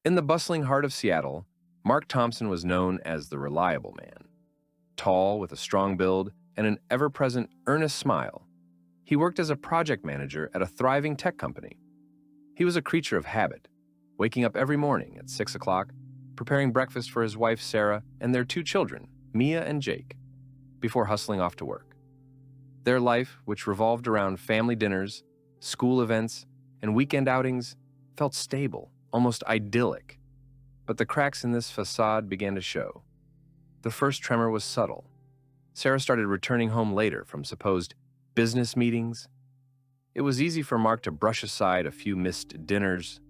In the bustling heart of Seattle, Mark Thompson was known as the reliable man. Tall, with a strong build and an ever-present, earnest smile, he worked as a project manager at a thriving tech company. He was a creature of habit, waking up every morning at 6 o'clock, preparing breakfast for his wife Sarah and their 2 children, Mia and Jake, before hustling off to work. Their life, which revolved around family dinners, school events, and weekend outings, felt stable, almost idyllic. But the cracks in this facade began to show. The first tremor was subtle. Sarah started returning home later from supposed business meetings. It was easy for Mark to brush aside a few missed dinners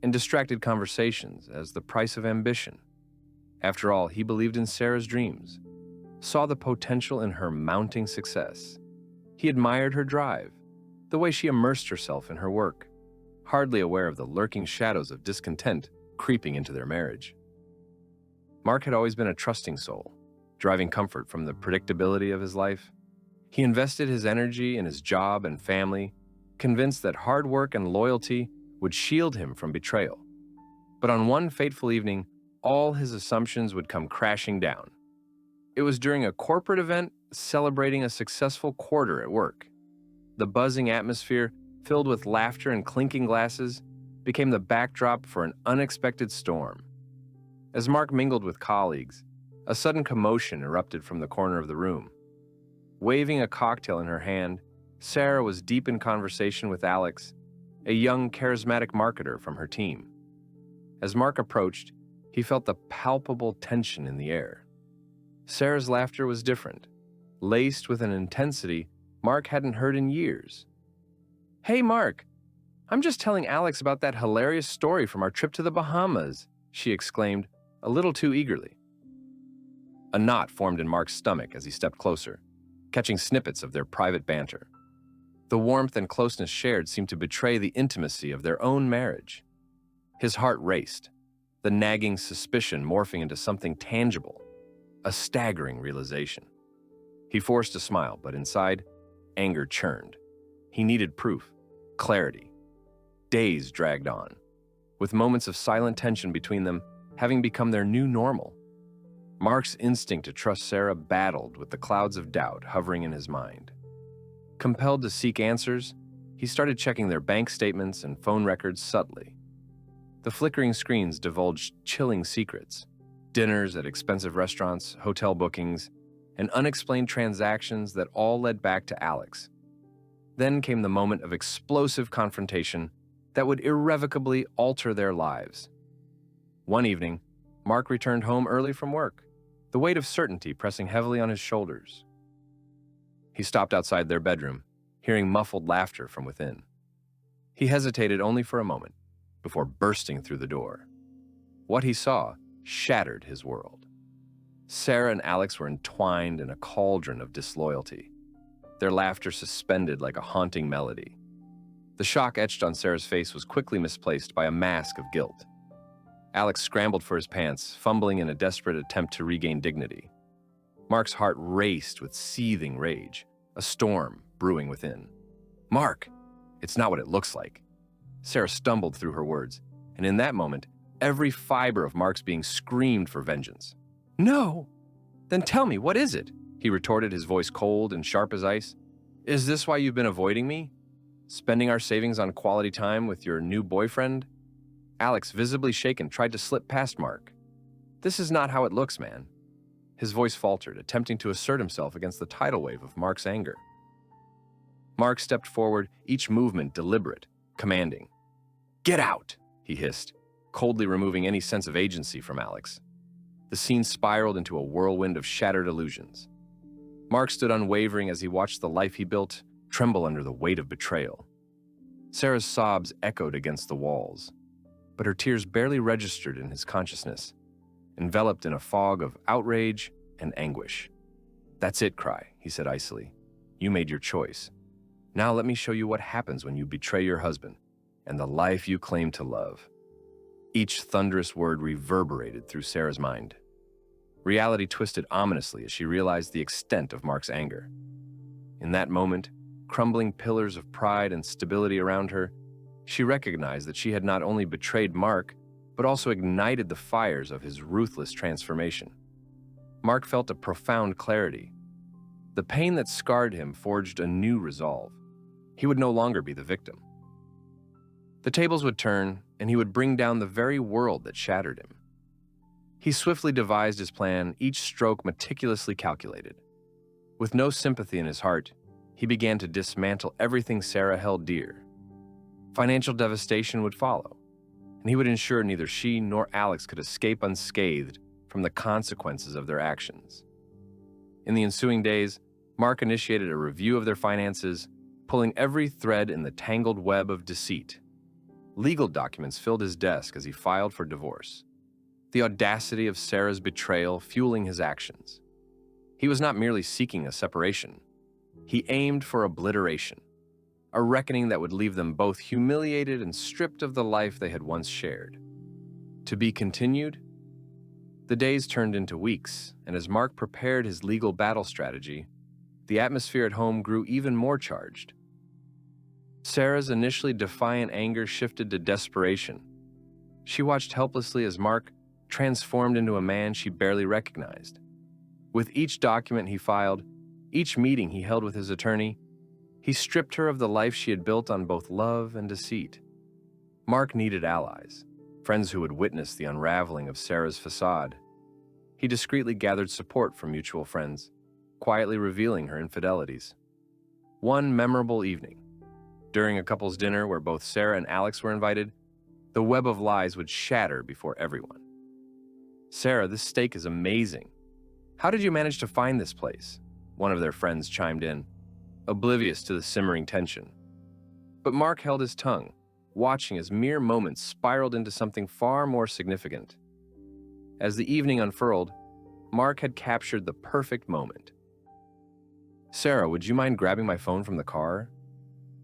and distracted conversations as the price of ambition. After all, he believed in Sarah's dreams, saw the potential in her mounting success. He admired her drive, the way she immersed herself in her work, hardly aware of the lurking shadows of discontent creeping into their marriage. Mark had always been a trusting soul, driving comfort from the predictability of his life. He invested his energy in his job and family, convinced that hard work and loyalty would shield him from betrayal. But on one fateful evening, all his assumptions would come crashing down. It was during a corporate event celebrating a successful quarter at work. The buzzing atmosphere, filled with laughter and clinking glasses, became the backdrop for an unexpected storm. As Mark mingled with colleagues, a sudden commotion erupted from the corner of the room. Waving a cocktail in her hand, Sarah was deep in conversation with Alex, a young, charismatic marketer from her team. As Mark approached, he felt the palpable tension in the air. Sarah's laughter was different, laced with an intensity Mark hadn't heard in years. "Hey, Mark, I'm just telling Alex about that hilarious story from our trip to the Bahamas," she exclaimed, a little too eagerly. A knot formed in Mark's stomach as he stepped closer, catching snippets of their private banter. The warmth and closeness shared seemed to betray the intimacy of their own marriage. His heart raced, the nagging suspicion morphing into something tangible, a staggering realization. He forced a smile, but inside, anger churned. He needed proof, clarity. Days dragged on, with moments of silent tension between them having become their new normal. Mark's instinct to trust Sarah battled with the clouds of doubt hovering in his mind. Compelled to seek answers, he started checking their bank statements and phone records subtly. The flickering screens divulged chilling secrets: dinners at expensive restaurants, hotel bookings, and unexplained transactions that all led back to Alex. Then came the moment of explosive confrontation that would irrevocably alter their lives. One evening, Mark returned home early from work, the weight of certainty pressing heavily on his shoulders. He stopped outside their bedroom, hearing muffled laughter from within. He hesitated only for a moment before bursting through the door. What he saw shattered his world. Sarah and Alex were entwined in a cauldron of disloyalty, their laughter suspended like a haunting melody. The shock etched on Sarah's face was quickly misplaced by a mask of guilt. Alex scrambled for his pants, fumbling in a desperate attempt to regain dignity. Mark's heart raced with seething rage, a storm brewing within. "Mark, it's not what it looks like." Sarah stumbled through her words, and in that moment, every fiber of Mark's being screamed for vengeance. "No! Then tell me, what is it?" he retorted, his voice cold and sharp as ice. "Is this why you've been avoiding me? Spending our savings on quality time with your new boyfriend?" Alex, visibly shaken, tried to slip past Mark. "This is not how it looks, man." His voice faltered, attempting to assert himself against the tidal wave of Mark's anger. Mark stepped forward, each movement deliberate, commanding. "Get out!" he hissed, coldly removing any sense of agency from Alex. The scene spiraled into a whirlwind of shattered illusions. Mark stood unwavering as he watched the life he built tremble under the weight of betrayal. Sarah's sobs echoed against the walls, but her tears barely registered in his consciousness, enveloped in a fog of outrage and anguish. "That's it, Cry," he said icily. "You made your choice. Now let me show you what happens when you betray your husband and the life you claim to love." Each thunderous word reverberated through Sarah's mind. Reality twisted ominously as she realized the extent of Mark's anger. In that moment, crumbling pillars of pride and stability around her, she recognized that she had not only betrayed Mark, but also ignited the fires of his ruthless transformation. Mark felt a profound clarity. The pain that scarred him forged a new resolve. He would no longer be the victim. The tables would turn, and he would bring down the very world that shattered him. He swiftly devised his plan, each stroke meticulously calculated. With no sympathy in his heart, he began to dismantle everything Sarah held dear. Financial devastation would follow, and he would ensure neither she nor Alex could escape unscathed from the consequences of their actions. In the ensuing days, Mark initiated a review of their finances, pulling every thread in the tangled web of deceit. Legal documents filled his desk as he filed for divorce, the audacity of Sarah's betrayal fueling his actions. He was not merely seeking a separation. He aimed for obliteration, a reckoning that would leave them both humiliated and stripped of the life they had once shared. To be continued? The days turned into weeks, and as Mark prepared his legal battle strategy, the atmosphere at home grew even more charged. Sarah's initially defiant anger shifted to desperation. She watched helplessly as Mark transformed into a man she barely recognized. With each document he filed, each meeting he held with his attorney, he stripped her of the life she had built on both love and deceit. Mark needed allies, friends who would witness the unraveling of Sarah's facade. He discreetly gathered support from mutual friends, quietly revealing her infidelities. One memorable evening, during a couple's dinner where both Sarah and Alex were invited, the web of lies would shatter before everyone. "Sarah, this steak is amazing. How did you manage to find this place?" one of their friends chimed in, oblivious to the simmering tension. But Mark held his tongue, watching as mere moments spiraled into something far more significant. As the evening unfurled, Mark had captured the perfect moment. "Sarah, would you mind grabbing my phone from the car?"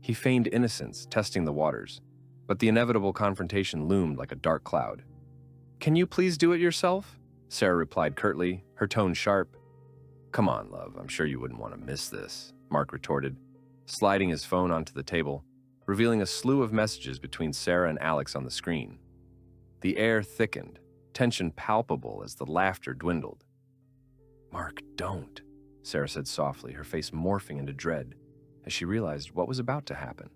He feigned innocence, testing the waters, but the inevitable confrontation loomed like a dark cloud. "Can you please do it yourself?" Sarah replied curtly, her tone sharp. "Come on, love, I'm sure you wouldn't want to miss this," Mark retorted, sliding his phone onto the table, revealing a slew of messages between Sarah and Alex on the screen. The air thickened, tension palpable as the laughter dwindled. "Mark, don't," Sarah said softly, her face morphing into dread as she realized what was about to happen.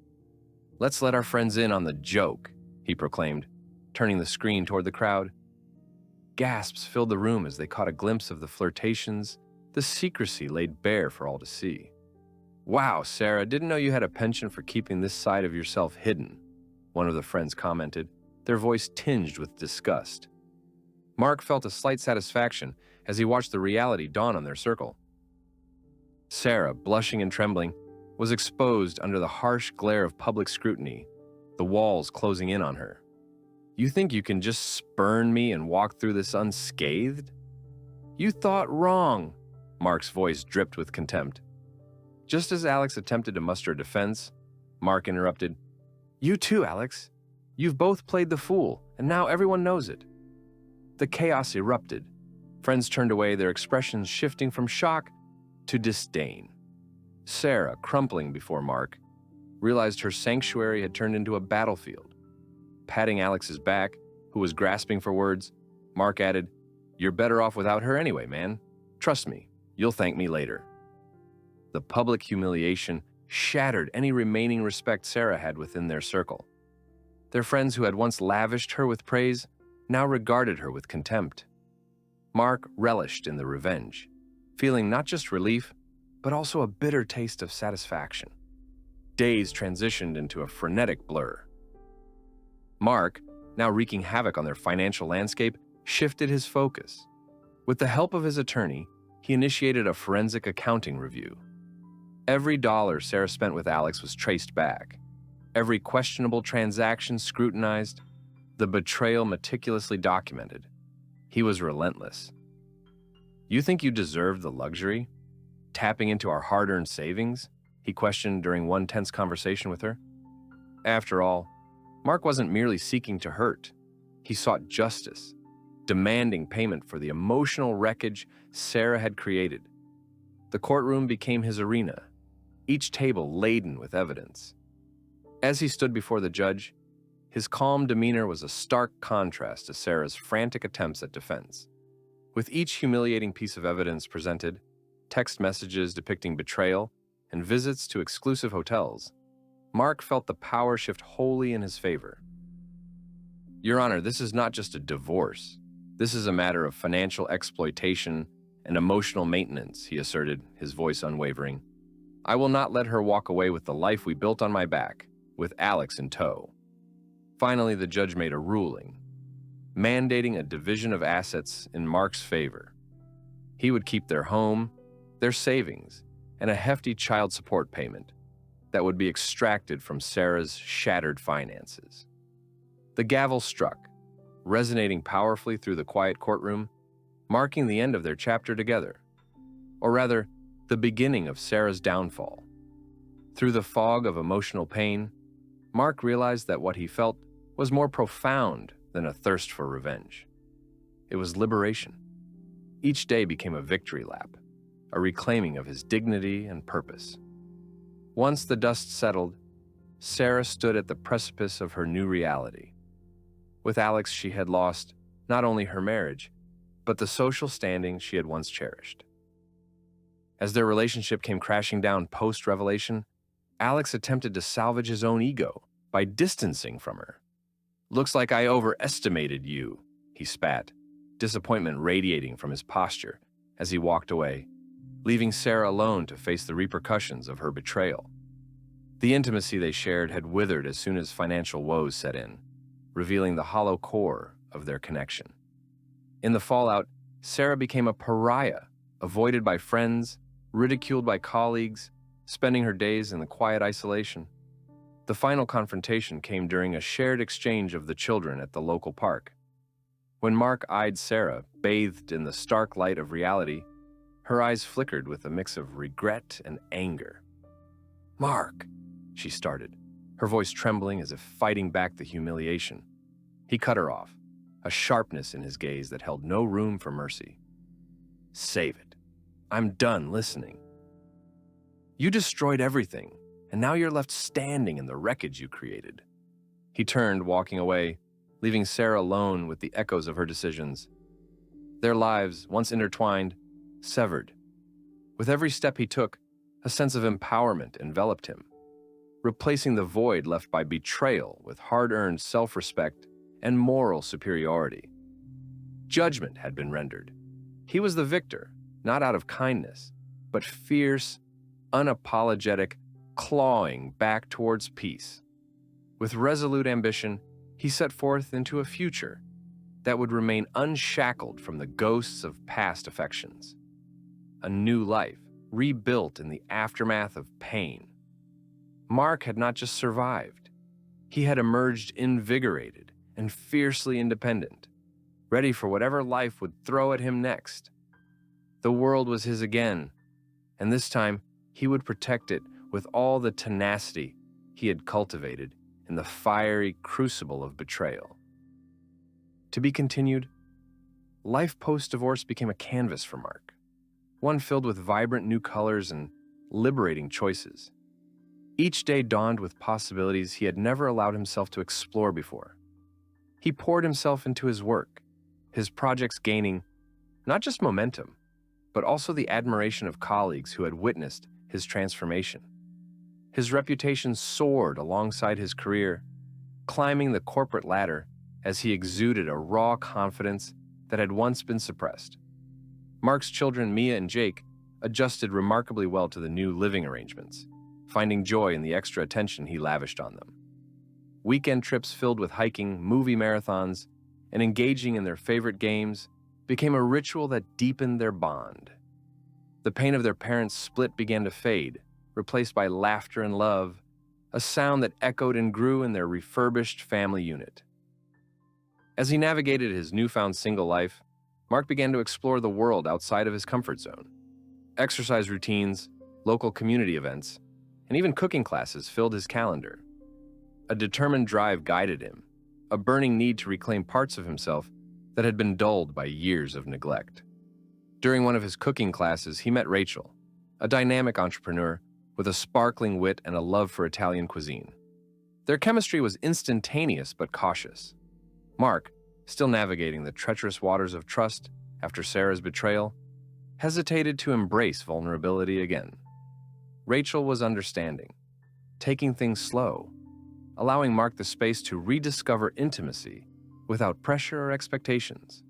"Let's let our friends in on the joke," he proclaimed, turning the screen toward the crowd. Gasps filled the room as they caught a glimpse of the flirtations, the secrecy laid bare for all to see. "Wow, Sarah, didn't know you had a penchant for keeping this side of yourself hidden," one of the friends commented, their voice tinged with disgust. Mark felt a slight satisfaction as he watched the reality dawn on their circle. Sarah, blushing and trembling, was exposed under the harsh glare of public scrutiny, the walls closing in on her. "You think you can just spurn me and walk through this unscathed? You thought wrong," Mark's voice dripped with contempt. Just as Alex attempted to muster a defense, Mark interrupted. "You too, Alex. You've both played the fool, and now everyone knows it." The chaos erupted. Friends turned away, their expressions shifting from shock to disdain. Sarah, crumpling before Mark, realized her sanctuary had turned into a battlefield. Patting Alex's back, who was grasping for words, Mark added, "You're better off without her anyway, man. Trust me, you'll thank me later." The public humiliation shattered any remaining respect Sarah had within their circle. Their friends who had once lavished her with praise now regarded her with contempt. Mark relished in the revenge, feeling not just relief, but also a bitter taste of satisfaction. Days transitioned into a frenetic blur. Mark, now wreaking havoc on their financial landscape, shifted his focus. With the help of his attorney, he initiated a forensic accounting review. Every dollar Sarah spent with Alex was traced back, every questionable transaction scrutinized, the betrayal meticulously documented. He was relentless. "You think you deserve the luxury? Tapping into our hard-earned savings?" he questioned during one tense conversation with her. After all, Mark wasn't merely seeking to hurt. He sought justice, demanding payment for the emotional wreckage Sarah had created. The courtroom became his arena, each table laden with evidence. As he stood before the judge, His calm demeanor was a stark contrast to Sarah's frantic attempts at defense. With each humiliating piece of evidence presented, text messages depicting betrayal, and visits to exclusive hotels, Mark felt the power shift wholly in his favor. "Your Honor, this is not just a divorce. This is a matter of financial exploitation and emotional maintenance," he asserted, his voice unwavering. "I will not let her walk away with the life we built on my back, with Alex in tow." Finally, the judge made a ruling, mandating a division of assets in Mark's favor. He would keep their home, their savings, and a hefty child support payment that would be extracted from Sarah's shattered finances. The gavel struck, resonating powerfully through the quiet courtroom, marking the end of their chapter together, or rather, the beginning of Sarah's downfall. Through the fog of emotional pain, Mark realized that what he felt was more profound than a thirst for revenge. It was liberation. Each day became a victory lap, a reclaiming of his dignity and purpose. Once the dust settled, Sarah stood at the precipice of her new reality. With Alex, she had lost not only her marriage, but the social standing she had once cherished. As their relationship came crashing down post-revelation, Alex attempted to salvage his own ego by distancing from her. "Looks like I overestimated you," he spat, disappointment radiating from his posture as he walked away, leaving Sarah alone to face the repercussions of her betrayal. The intimacy they shared had withered as soon as financial woes set in, revealing the hollow core of their connection. In the fallout, Sarah became a pariah, avoided by friends, ridiculed by colleagues, spending her days in the quiet isolation. The final confrontation came during a shared exchange of the children at the local park. When Mark eyed Sarah, bathed in the stark light of reality, her eyes flickered with a mix of regret and anger. "Mark," she started, her voice trembling as if fighting back the humiliation. He cut her off, a sharpness in his gaze that held no room for mercy. "Save it. I'm done listening. You destroyed everything, and now you're left standing in the wreckage you created." He turned, walking away, leaving Sarah alone with the echoes of her decisions. Their lives, once intertwined, severed. With every step he took, a sense of empowerment enveloped him, replacing the void left by betrayal with hard-earned self-respect and moral superiority. Judgment had been rendered. He was the victor, not out of kindness, but fierce, unapologetic, clawing back towards peace. With resolute ambition, he set forth into a future that would remain unshackled from the ghosts of past affections. A new life, rebuilt in the aftermath of pain. Mark had not just survived. He had emerged invigorated and fiercely independent, ready for whatever life would throw at him next. The world was his again, and this time he would protect it with all the tenacity he had cultivated in the fiery crucible of betrayal. To be continued, life post-divorce became a canvas for Mark, one filled with vibrant new colors and liberating choices. Each day dawned with possibilities he had never allowed himself to explore before. He poured himself into his work, his projects gaining not just momentum, but also the admiration of colleagues who had witnessed his transformation. His reputation soared alongside his career, climbing the corporate ladder as he exuded a raw confidence that had once been suppressed. Mark's children, Mia and Jake, adjusted remarkably well to the new living arrangements, finding joy in the extra attention he lavished on them. Weekend trips filled with hiking, movie marathons, and engaging in their favorite games became a ritual that deepened their bond. The pain of their parents' split began to fade, replaced by laughter and love, a sound that echoed and grew in their refurbished family unit. As he navigated his newfound single life, Mark began to explore the world outside of his comfort zone. Exercise routines, local community events, and even cooking classes filled his calendar. A determined drive guided him, a burning need to reclaim parts of himself that had been dulled by years of neglect. During one of his cooking classes, he met Rachel, a dynamic entrepreneur with a sparkling wit and a love for Italian cuisine. Their chemistry was instantaneous but cautious. Mark, still navigating the treacherous waters of trust after Sarah's betrayal, hesitated to embrace vulnerability again. Rachel was understanding, taking things slow, allowing Mark the space to rediscover intimacy without pressure or expectations.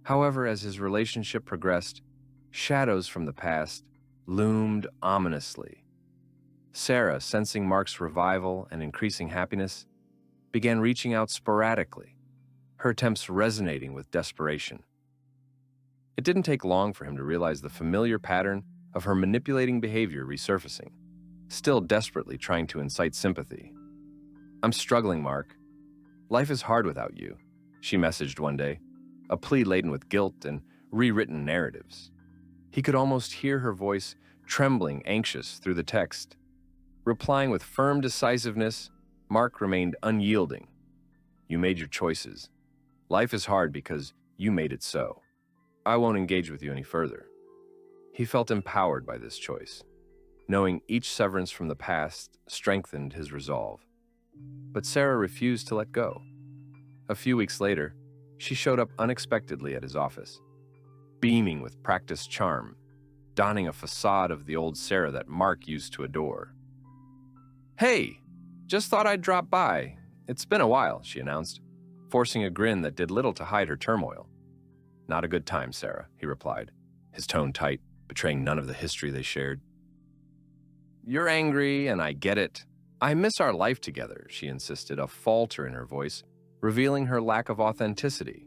However, as his relationship progressed, shadows from the past loomed ominously. Sarah, sensing Mark's revival and increasing happiness, began reaching out sporadically, her attempts resonating with desperation. It didn't take long for him to realize the familiar pattern of her manipulating behavior resurfacing, still desperately trying to incite sympathy. "I'm struggling, Mark. Life is hard without you," she messaged one day, a plea laden with guilt and rewritten narratives. He could almost hear her voice trembling, anxious through the text. Replying with firm decisiveness, Mark remained unyielding. "You made your choices. Life is hard because you made it so. I won't engage with you any further." He felt empowered by this choice, knowing each severance from the past strengthened his resolve. But Sarah refused to let go. A few weeks later, she showed up unexpectedly at his office, beaming with practiced charm, donning a facade of the old Sarah that Mark used to adore. "Hey, just thought I'd drop by. It's been a while," she announced, forcing a grin that did little to hide her turmoil. "Not a good time, Sarah," he replied, his tone tight, betraying none of the history they shared. "You're angry, and I get it. I miss our life together," she insisted, a falter in her voice, revealing her lack of authenticity.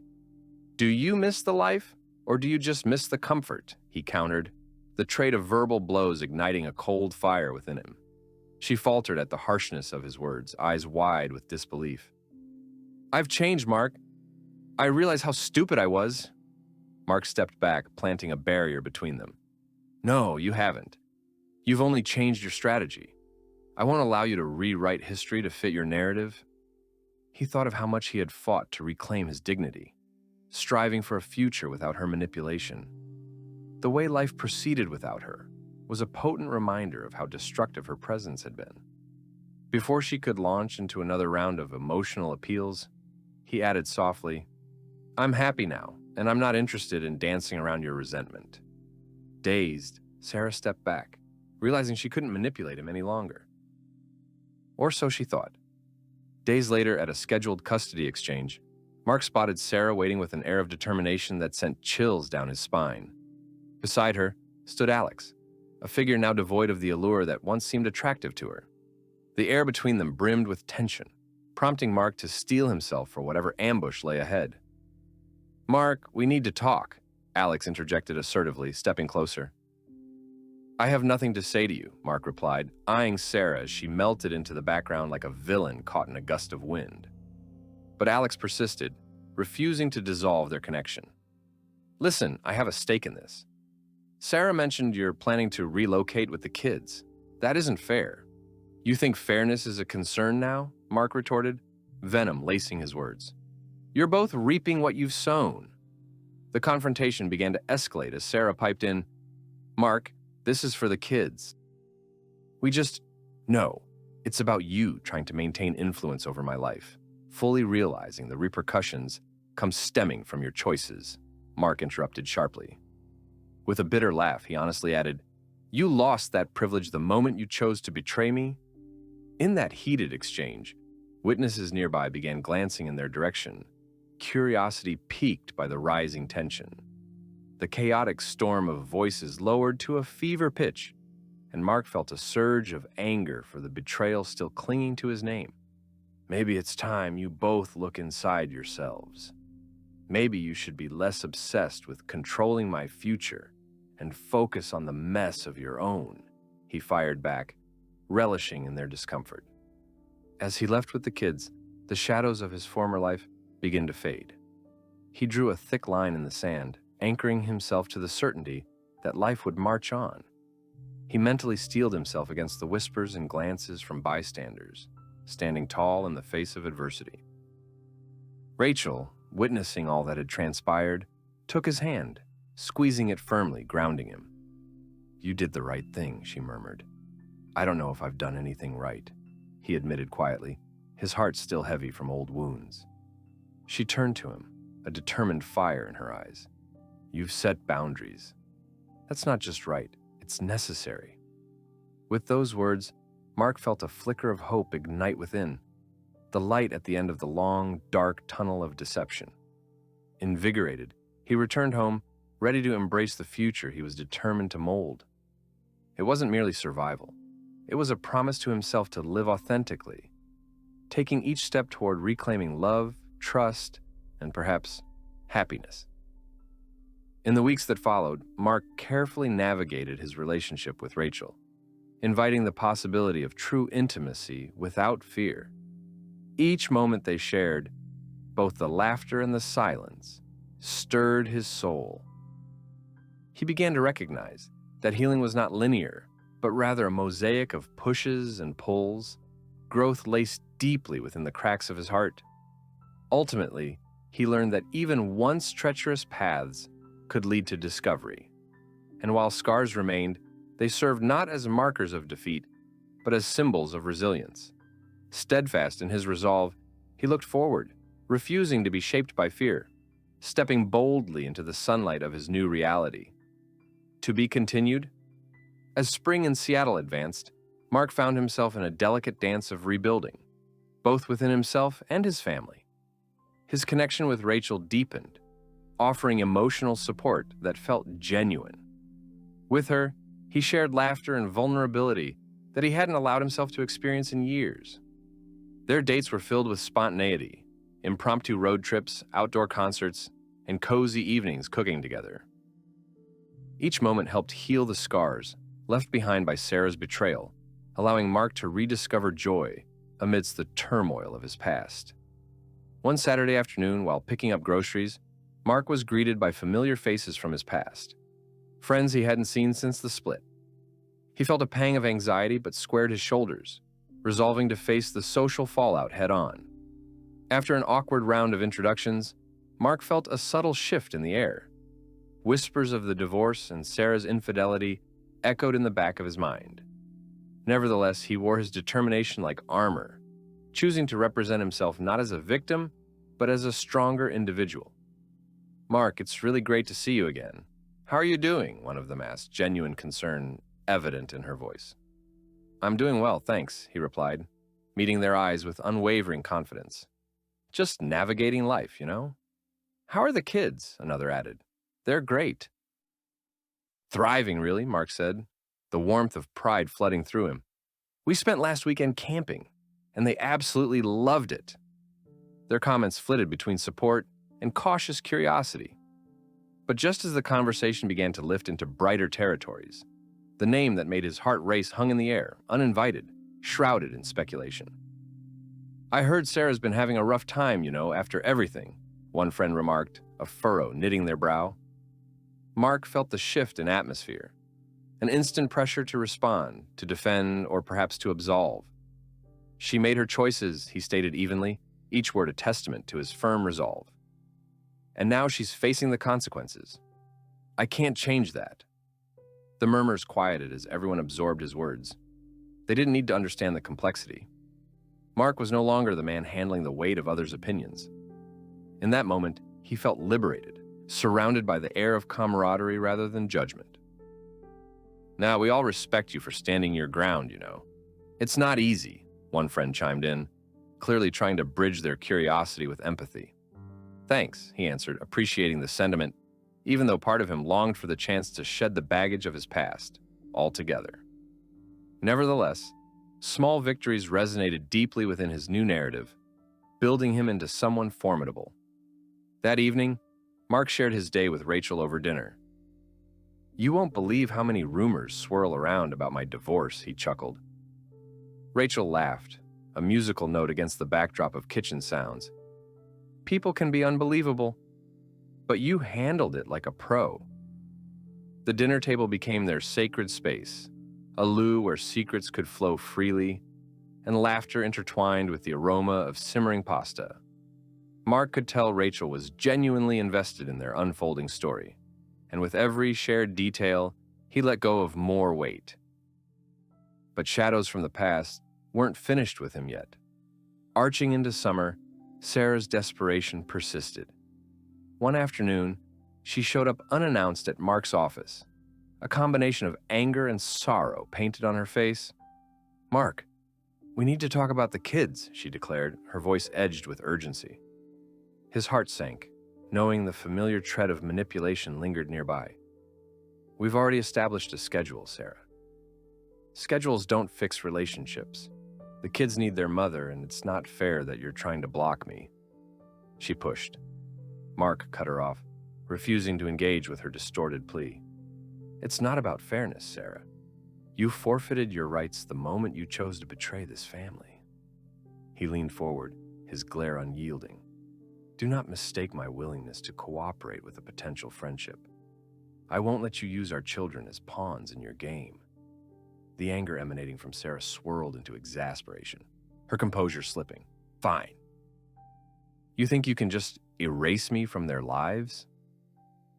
"Do you miss the life, or do you just miss the comfort?" he countered, the trade of verbal blows igniting a cold fire within him. She faltered at the harshness of his words, eyes wide with disbelief. "I've changed, Mark. I realize how stupid I was." Mark stepped back, planting a barrier between them. "No, you haven't. You've only changed your strategy. I won't allow you to rewrite history to fit your narrative." He thought of how much he had fought to reclaim his dignity, striving for a future without her manipulation. The way life proceeded without her was a potent reminder of how destructive her presence had been. Before she could launch into another round of emotional appeals, he added softly, "I'm happy now, and I'm not interested in dancing around your resentment." Dazed, Sarah stepped back, realizing she couldn't manipulate him any longer. Or so she thought. Days later, at a scheduled custody exchange, Mark spotted Sarah waiting with an air of determination that sent chills down his spine. Beside her stood Alex, a figure now devoid of the allure that once seemed attractive to her. The air between them brimmed with tension, prompting Mark to steel himself for whatever ambush lay ahead. "Mark, we need to talk," Alex interjected assertively, stepping closer. "I have nothing to say to you," Mark replied, eyeing Sarah as she melted into the background like a villain caught in a gust of wind. But Alex persisted, refusing to dissolve their connection. "Listen, I have a stake in this. Sarah mentioned you're planning to relocate with the kids. That isn't fair." "You think fairness is a concern now?" Mark retorted, venom lacing his words. "You're both reaping what you've sown." The confrontation began to escalate as Sarah piped in, "Mark, this is for the kids. No, it's about you trying to maintain influence over my life, fully realizing the repercussions come stemming from your choices," Mark interrupted sharply. With a bitter laugh, he honestly added, "You lost that privilege the moment you chose to betray me." In that heated exchange, witnesses nearby began glancing in their direction, curiosity piqued by the rising tension. The chaotic storm of voices lowered to a fever pitch, and Mark felt a surge of anger for the betrayal still clinging to his name. "Maybe it's time you both look inside yourselves. Maybe you should be less obsessed with controlling my future and focus on the mess of your own," he fired back, relishing in their discomfort. As he left with the kids, the shadows of his former life began to fade. He drew a thick line in the sand, anchoring himself to the certainty that life would march on. He mentally steeled himself against the whispers and glances from bystanders, standing tall in the face of adversity. Rachel, witnessing all that had transpired, took his hand, squeezing it firmly, grounding him. "You did the right thing," she murmured. "I don't know if I've done anything right." he admitted quietly, his heart still heavy from old wounds. She turned to him, a determined fire in her eyes. You've set boundaries. That's not just right, it's necessary. With those words, Mark felt a flicker of hope ignite within, the light at the end of the long, dark tunnel of deception. Invigorated, he returned home, ready to embrace the future he was determined to mold. It wasn't merely survival. It was a promise to himself to live authentically, taking each step toward reclaiming love, trust, and perhaps happiness. In the weeks that followed, Mark carefully navigated his relationship with Rachel, inviting the possibility of true intimacy without fear. Each moment they shared, both the laughter and the silence, stirred his soul. He began to recognize that healing was not linear, but rather a mosaic of pushes and pulls, growth laced deeply within the cracks of his heart. Ultimately, he learned that even once treacherous paths could lead to discovery. And while scars remained, they served not as markers of defeat, but as symbols of resilience. Steadfast in his resolve, he looked forward, refusing to be shaped by fear, stepping boldly into the sunlight of his new reality. To be continued? As spring in Seattle advanced, Mark found himself in a delicate dance of rebuilding, both within himself and his family. His connection with Rachel deepened, offering emotional support that felt genuine. With her, he shared laughter and vulnerability that he hadn't allowed himself to experience in years. Their dates were filled with spontaneity, impromptu road trips, outdoor concerts, and cozy evenings cooking together. Each moment helped heal the scars left behind by Sarah's betrayal, allowing Mark to rediscover joy amidst the turmoil of his past. One Saturday afternoon, while picking up groceries, Mark was greeted by familiar faces from his past, friends he hadn't seen since the split. He felt a pang of anxiety but squared his shoulders, resolving to face the social fallout head-on. After an awkward round of introductions, Mark felt a subtle shift in the air. Whispers of the divorce and Sarah's infidelity echoed in the back of his mind. Nevertheless, he wore his determination like armor, choosing to represent himself not as a victim, but as a stronger individual. "Mark, it's really great to see you again. How are you doing?" one of them asked, genuine concern evident in her voice. "I'm doing well, thanks," he replied, meeting their eyes with unwavering confidence. "Just navigating life, you know?" "How are the kids?" another added. "They're great." "Thriving, really," Mark said, the warmth of pride flooding through him. "We spent last weekend camping, and they absolutely loved it." Their comments flitted between support and cautious curiosity. But just as the conversation began to lift into brighter territories, the name that made his heart race hung in the air, uninvited, shrouded in speculation. "I heard Sarah's been having a rough time, after everything," one friend remarked, a furrow knitting their brow. Mark felt the shift in atmosphere, an instant pressure to respond, to defend, or perhaps to absolve. "She made her choices," he stated evenly, each word a testament to his firm resolve. "And now she's facing the consequences. I can't change that." The murmurs quieted as everyone absorbed his words. They didn't need to understand the complexity. Mark was no longer the man handling the weight of others' opinions. In that moment, he felt liberated, surrounded by the air of camaraderie rather than judgment. "Now, we all respect you for standing your ground, It's not easy," one friend chimed in, clearly trying to bridge their curiosity with empathy. "Thanks," he answered, appreciating the sentiment, even though part of him longed for the chance to shed the baggage of his past altogether. Nevertheless, small victories resonated deeply within his new narrative, building him into someone formidable. That evening, Mark shared his day with Rachel over dinner. "You won't believe how many rumors swirl around about my divorce," he chuckled. Rachel laughed, a musical note against the backdrop of kitchen sounds. "People can be unbelievable, but you handled it like a pro." The dinner table became their sacred space, a loo where secrets could flow freely, and laughter intertwined with the aroma of simmering pasta. Mark could tell Rachel was genuinely invested in their unfolding story, and with every shared detail, he let go of more weight. But shadows from the past weren't finished with him yet. Arching into summer, Sarah's desperation persisted. One afternoon, she showed up unannounced at Mark's office, a combination of anger and sorrow painted on her face. "Mark, we need to talk about the kids," she declared, her voice edged with urgency. His heart sank, knowing the familiar tread of manipulation lingered nearby. "We've already established a schedule, Sarah. Schedules don't fix relationships. The kids need their mother, and it's not fair that you're trying to block me." She pushed. Mark cut her off, refusing to engage with her distorted plea. "It's not about fairness, Sarah. You forfeited your rights the moment you chose to betray this family." He leaned forward, his glare unyielding. "Do not mistake my willingness to cooperate with a potential friendship. I won't let you use our children as pawns in your game." The anger emanating from Sarah swirled into exasperation, her composure slipping. "Fine. You think you can just erase me from their lives?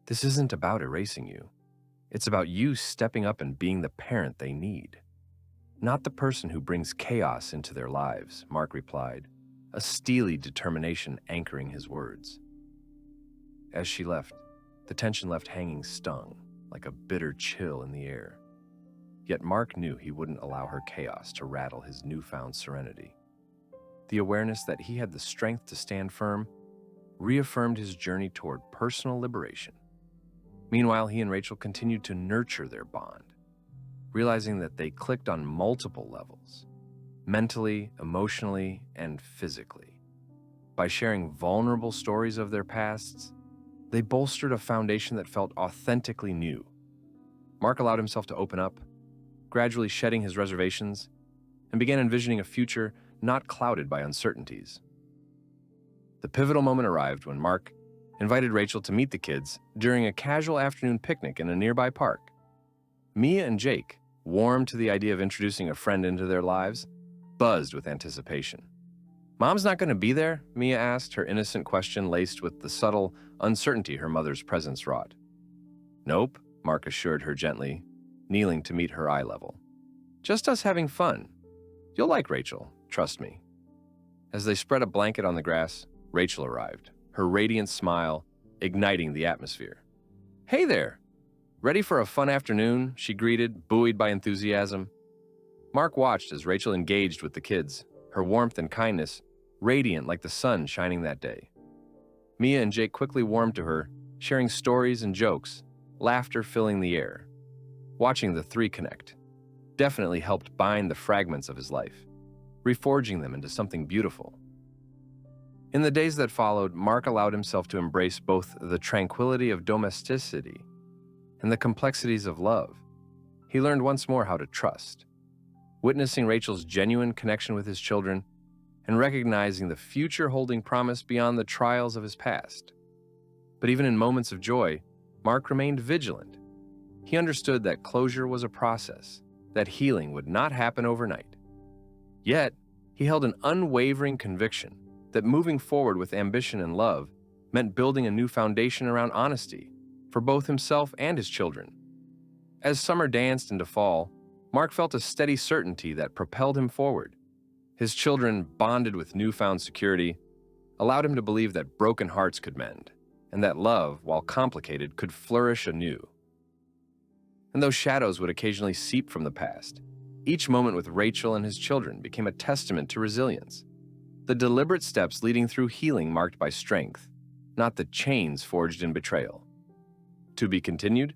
This isn't about erasing you. It's about you stepping up and being the parent they need. Not the person who brings chaos into their lives," Mark replied, a steely determination anchoring his words. As she left, the tension left hanging stung, like a bitter chill in the air. Yet Mark knew he wouldn't allow her chaos to rattle his newfound serenity. The awareness that he had the strength to stand firm reaffirmed his journey toward personal liberation. Meanwhile, he and Rachel continued to nurture their bond, realizing that they clicked on multiple levels, mentally, emotionally, and physically. By sharing vulnerable stories of their pasts, they bolstered a foundation that felt authentically new. Mark allowed himself to open up, gradually shedding his reservations, and began envisioning a future not clouded by uncertainties. The pivotal moment arrived when Mark invited Rachel to meet the kids during a casual afternoon picnic in a nearby park. Mia and Jake, warmed to the idea of introducing a friend into their lives, buzzed with anticipation. "Mom's not going to be there?" Mia asked, her innocent question laced with the subtle uncertainty her mother's presence wrought. "Nope," Mark assured her gently, kneeling to meet her eye level. "Just us having fun. You'll like Rachel, trust me." As they spread a blanket on the grass, Rachel arrived, her radiant smile igniting the atmosphere. "Hey there! Ready for a fun afternoon?" she greeted, buoyed by enthusiasm. Mark watched as Rachel engaged with the kids, her warmth and kindness radiant like the sun shining that day. Mia and Jake quickly warmed to her, sharing stories and jokes, laughter filling the air. Watching the three connect definitely helped bind the fragments of his life, reforging them into something beautiful. In the days that followed, Mark allowed himself to embrace both the tranquility of domesticity and the complexities of love. He learned once more how to trust, witnessing Rachel's genuine connection with his children and recognizing the future holding promise beyond the trials of his past. But even in moments of joy, Mark remained vigilant. He understood that closure was a process, that healing would not happen overnight. Yet, he held an unwavering conviction that moving forward with ambition and love meant building a new foundation around honesty for both himself and his children. As summer danced into fall, Mark felt a steady certainty that propelled him forward. His children, bonded with newfound security, allowed him to believe that broken hearts could mend, and that love, while complicated, could flourish anew. And though shadows would occasionally seep from the past, each moment with Rachel and his children became a testament to resilience. The deliberate steps leading through healing marked by strength, not the chains forged in betrayal. To be continued?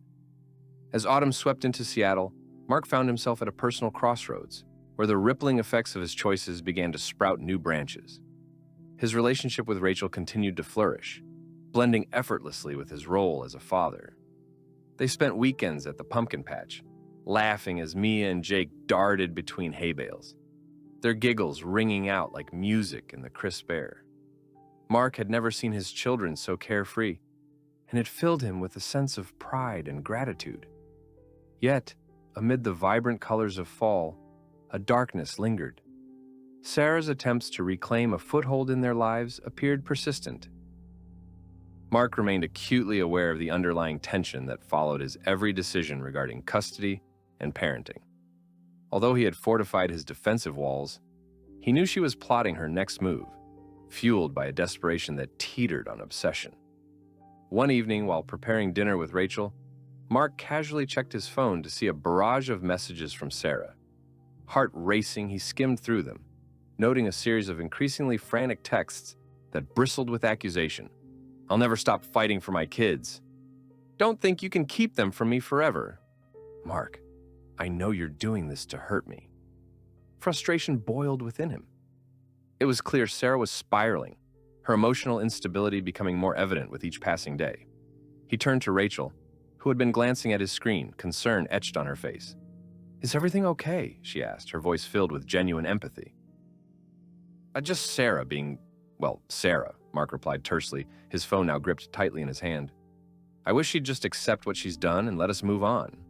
As autumn swept into Seattle, Mark found himself at a personal crossroads, where the rippling effects of his choices began to sprout new branches. His relationship with Rachel continued to flourish, blending effortlessly with his role as a father. They spent weekends at the pumpkin patch, laughing as Mia and Jake darted between hay bales, their giggles ringing out like music in the crisp air. Mark had never seen his children so carefree, and it filled him with a sense of pride and gratitude. Yet, amid the vibrant colors of fall, a darkness lingered. Sarah's attempts to reclaim a foothold in their lives appeared persistent. Mark remained acutely aware of the underlying tension that followed his every decision regarding custody and parenting. Although he had fortified his defensive walls, He knew she was plotting her next move, fueled by a desperation that teetered on obsession. One evening, while preparing dinner with Rachel, Mark casually checked his phone to see a barrage of messages from Sarah. Heart racing, he skimmed through them, noting a series of increasingly frantic texts that bristled with accusation. "I'll never stop fighting for my kids. Don't think you can keep them from me forever. Mark, I know you're doing this to hurt me." Frustration boiled within him. It was clear Sarah was spiraling, her emotional instability becoming more evident with each passing day. He turned to Rachel, who had been glancing at his screen, concern etched on her face. "Is everything okay?" she asked, her voice filled with genuine empathy. Just Sarah being, well, Sarah," Mark replied tersely, his phone now gripped tightly in his hand. "I wish she'd just accept what she's done and let us move on."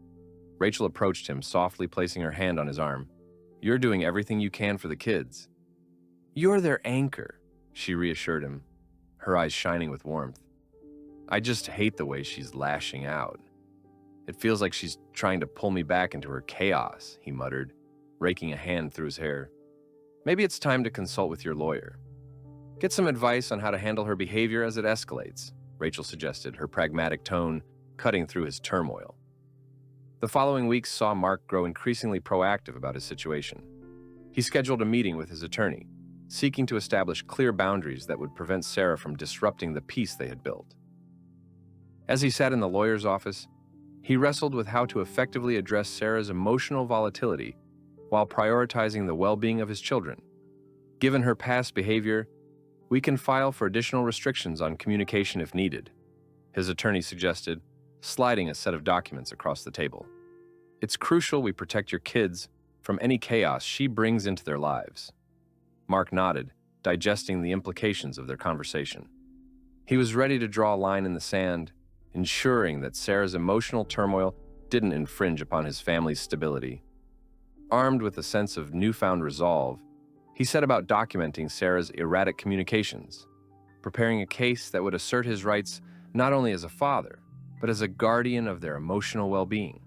Rachel approached him, softly placing her hand on his arm. "You're doing everything you can for the kids." "You're their anchor," she reassured him, her eyes shining with warmth. "I just hate the way she's lashing out. It feels like she's trying to pull me back into her chaos," he muttered, raking a hand through his hair. "Maybe it's time to consult with your lawyer. Get some advice on how to handle her behavior as it escalates," Rachel suggested, her pragmatic tone cutting through his turmoil. The following weeks saw Mark grow increasingly proactive about his situation. He scheduled a meeting with his attorney, seeking to establish clear boundaries that would prevent Sarah from disrupting the peace they had built. As he sat in the lawyer's office, he wrestled with how to effectively address Sarah's emotional volatility while prioritizing the well-being of his children. Given her past behavior, we can file for additional restrictions on communication if needed, his attorney suggested, sliding a set of documents across the table. "It's crucial we protect your kids from any chaos she brings into their lives." Mark nodded, digesting the implications of their conversation. He was ready to draw a line in the sand, ensuring that Sarah's emotional turmoil didn't infringe upon his family's stability. Armed with a sense of newfound resolve, he set about documenting Sarah's erratic communications, preparing a case that would assert his rights not only as a father, but as a guardian of their emotional well-being.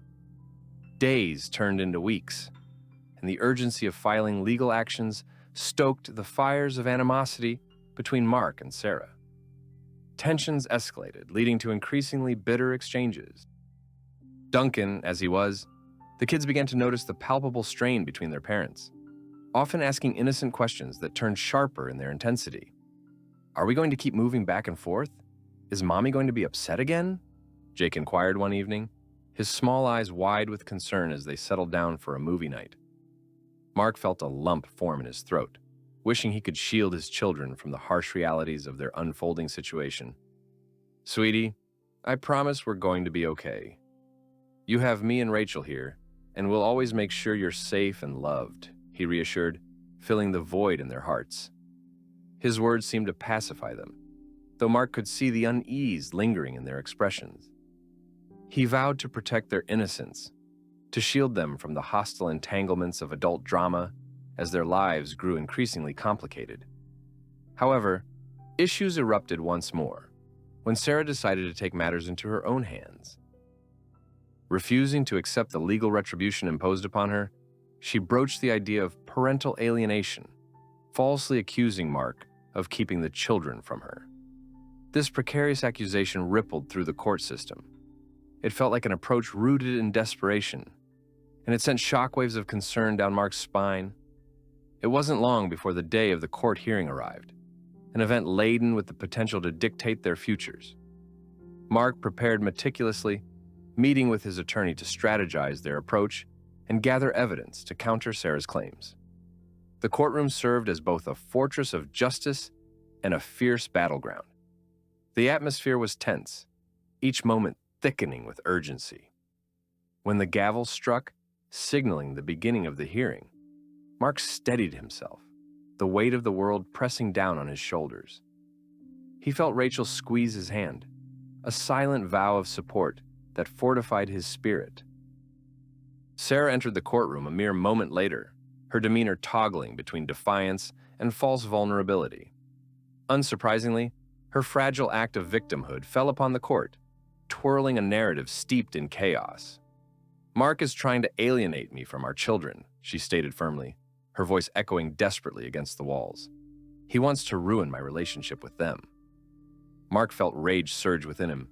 Days turned into weeks, and the urgency of filing legal actions stoked the fires of animosity between Mark and Sarah. Tensions escalated, leading to increasingly bitter exchanges. Duncan, as he was, the kids began to notice the palpable strain between their parents, often asking innocent questions that turned sharper in their intensity. "Are we going to keep moving back and forth? Is Mommy going to be upset again?" Jake inquired one evening, his small eyes wide with concern as they settled down for a movie night. Mark felt a lump form in his throat, wishing he could shield his children from the harsh realities of their unfolding situation. "Sweetie, I promise we're going to be okay. You have me and Rachel here, and we'll always make sure you're safe and loved," he reassured, filling the void in their hearts. His words seemed to pacify them, though Mark could see the unease lingering in their expressions. He vowed to protect their innocence, to shield them from the hostile entanglements of adult drama as their lives grew increasingly complicated. However, issues erupted once more when Sarah decided to take matters into her own hands. Refusing to accept the legal retribution imposed upon her, she broached the idea of parental alienation, falsely accusing Mark of keeping the children from her. This precarious accusation rippled through the court system. It felt like an approach rooted in desperation, and it sent shockwaves of concern down Mark's spine. It wasn't long before the day of the court hearing arrived, an event laden with the potential to dictate their futures. Mark prepared meticulously, meeting with his attorney to strategize their approach and gather evidence to counter Sarah's claims. The courtroom served as both a fortress of justice and a fierce battleground. The atmosphere was tense, each moment thickening with urgency. When the gavel struck, signaling the beginning of the hearing, Mark steadied himself, the weight of the world pressing down on his shoulders. He felt Rachel squeeze his hand, a silent vow of support that fortified his spirit. Sarah entered the courtroom a mere moment later, her demeanor toggling between defiance and false vulnerability. Unsurprisingly, her fragile act of victimhood fell upon the court, twirling a narrative steeped in chaos. "Mark is trying to alienate me from our children," she stated firmly, her voice echoing desperately against the walls. He wants to ruin my relationship with them. Mark felt rage surge within him,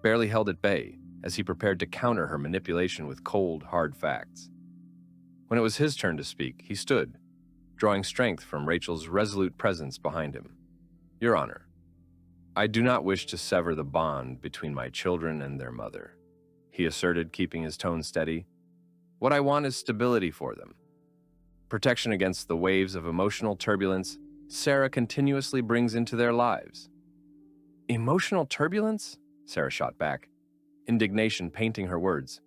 barely held at bay as he prepared to counter her manipulation with cold, hard facts. When it was his turn to speak, he stood, drawing strength from Rachel's resolute presence behind him. "Your Honor, I do not wish to sever the bond between my children and their mother," he asserted, keeping his tone steady. "What I want is stability for them. Protection against the waves of emotional turbulence Sarah continuously brings into their lives." "Emotional turbulence?" Sarah shot back, indignation painting her words.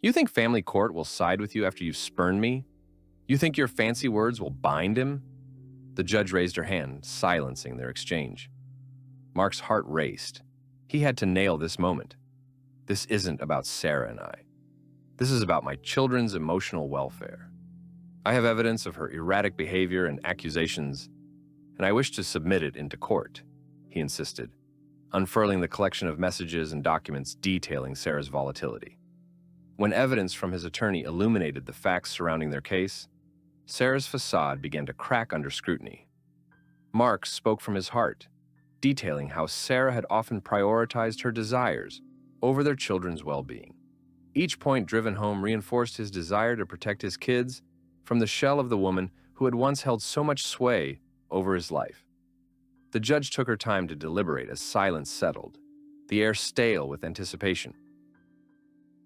"You think family court will side with you after you've spurned me? You think your fancy words will bind him?" The judge raised her hand, silencing their exchange. Mark's heart raced. He had to nail this moment. This isn't about Sarah and I. This is about my children's emotional welfare. I have evidence of her erratic behavior and accusations, and I wish to submit it into court, he insisted, unfurling the collection of messages and documents detailing Sarah's volatility. When evidence from his attorney illuminated the facts surrounding their case, Sarah's facade began to crack under scrutiny. Mark spoke from his heart, detailing how Sarah had often prioritized her desires over their children's well-being. Each point driven home reinforced his desire to protect his kids from the shell of the woman who had once held so much sway over his life. The judge took her time to deliberate as silence settled, the air stale with anticipation.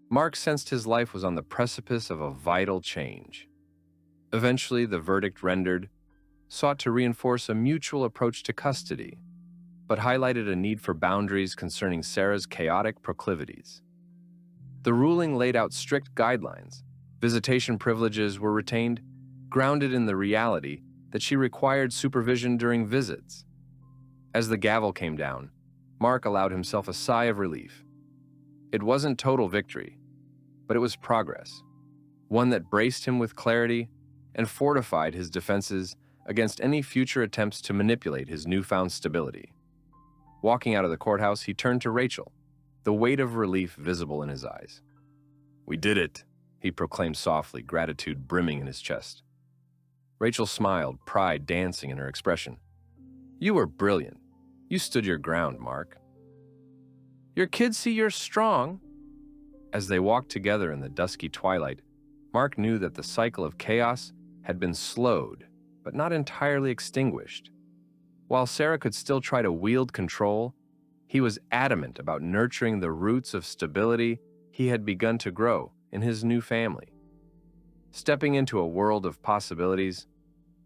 Mark sensed his life was on the precipice of a vital change. Eventually, the verdict rendered sought to reinforce a mutual approach to custody, but highlighted a need for boundaries concerning Sarah's chaotic proclivities. The ruling laid out strict guidelines. Visitation privileges were retained, grounded in the reality that she required supervision during visits. As the gavel came down, Mark allowed himself a sigh of relief. It wasn't total victory, but it was progress, one that braced him with clarity and fortified his defenses against any future attempts to manipulate his newfound stability. Walking out of the courthouse, he turned to Rachel, the weight of relief visible in his eyes. "We did it," he proclaimed softly, gratitude brimming in his chest. Rachel smiled, pride dancing in her expression. "You were brilliant. You stood your ground, Mark. Your kids see you're strong." As they walked together in the dusky twilight, Mark knew that the cycle of chaos had been slowed, but not entirely extinguished. While Sarah could still try to wield control, he was adamant about nurturing the roots of stability he had begun to grow in his new family. Stepping into a world of possibilities,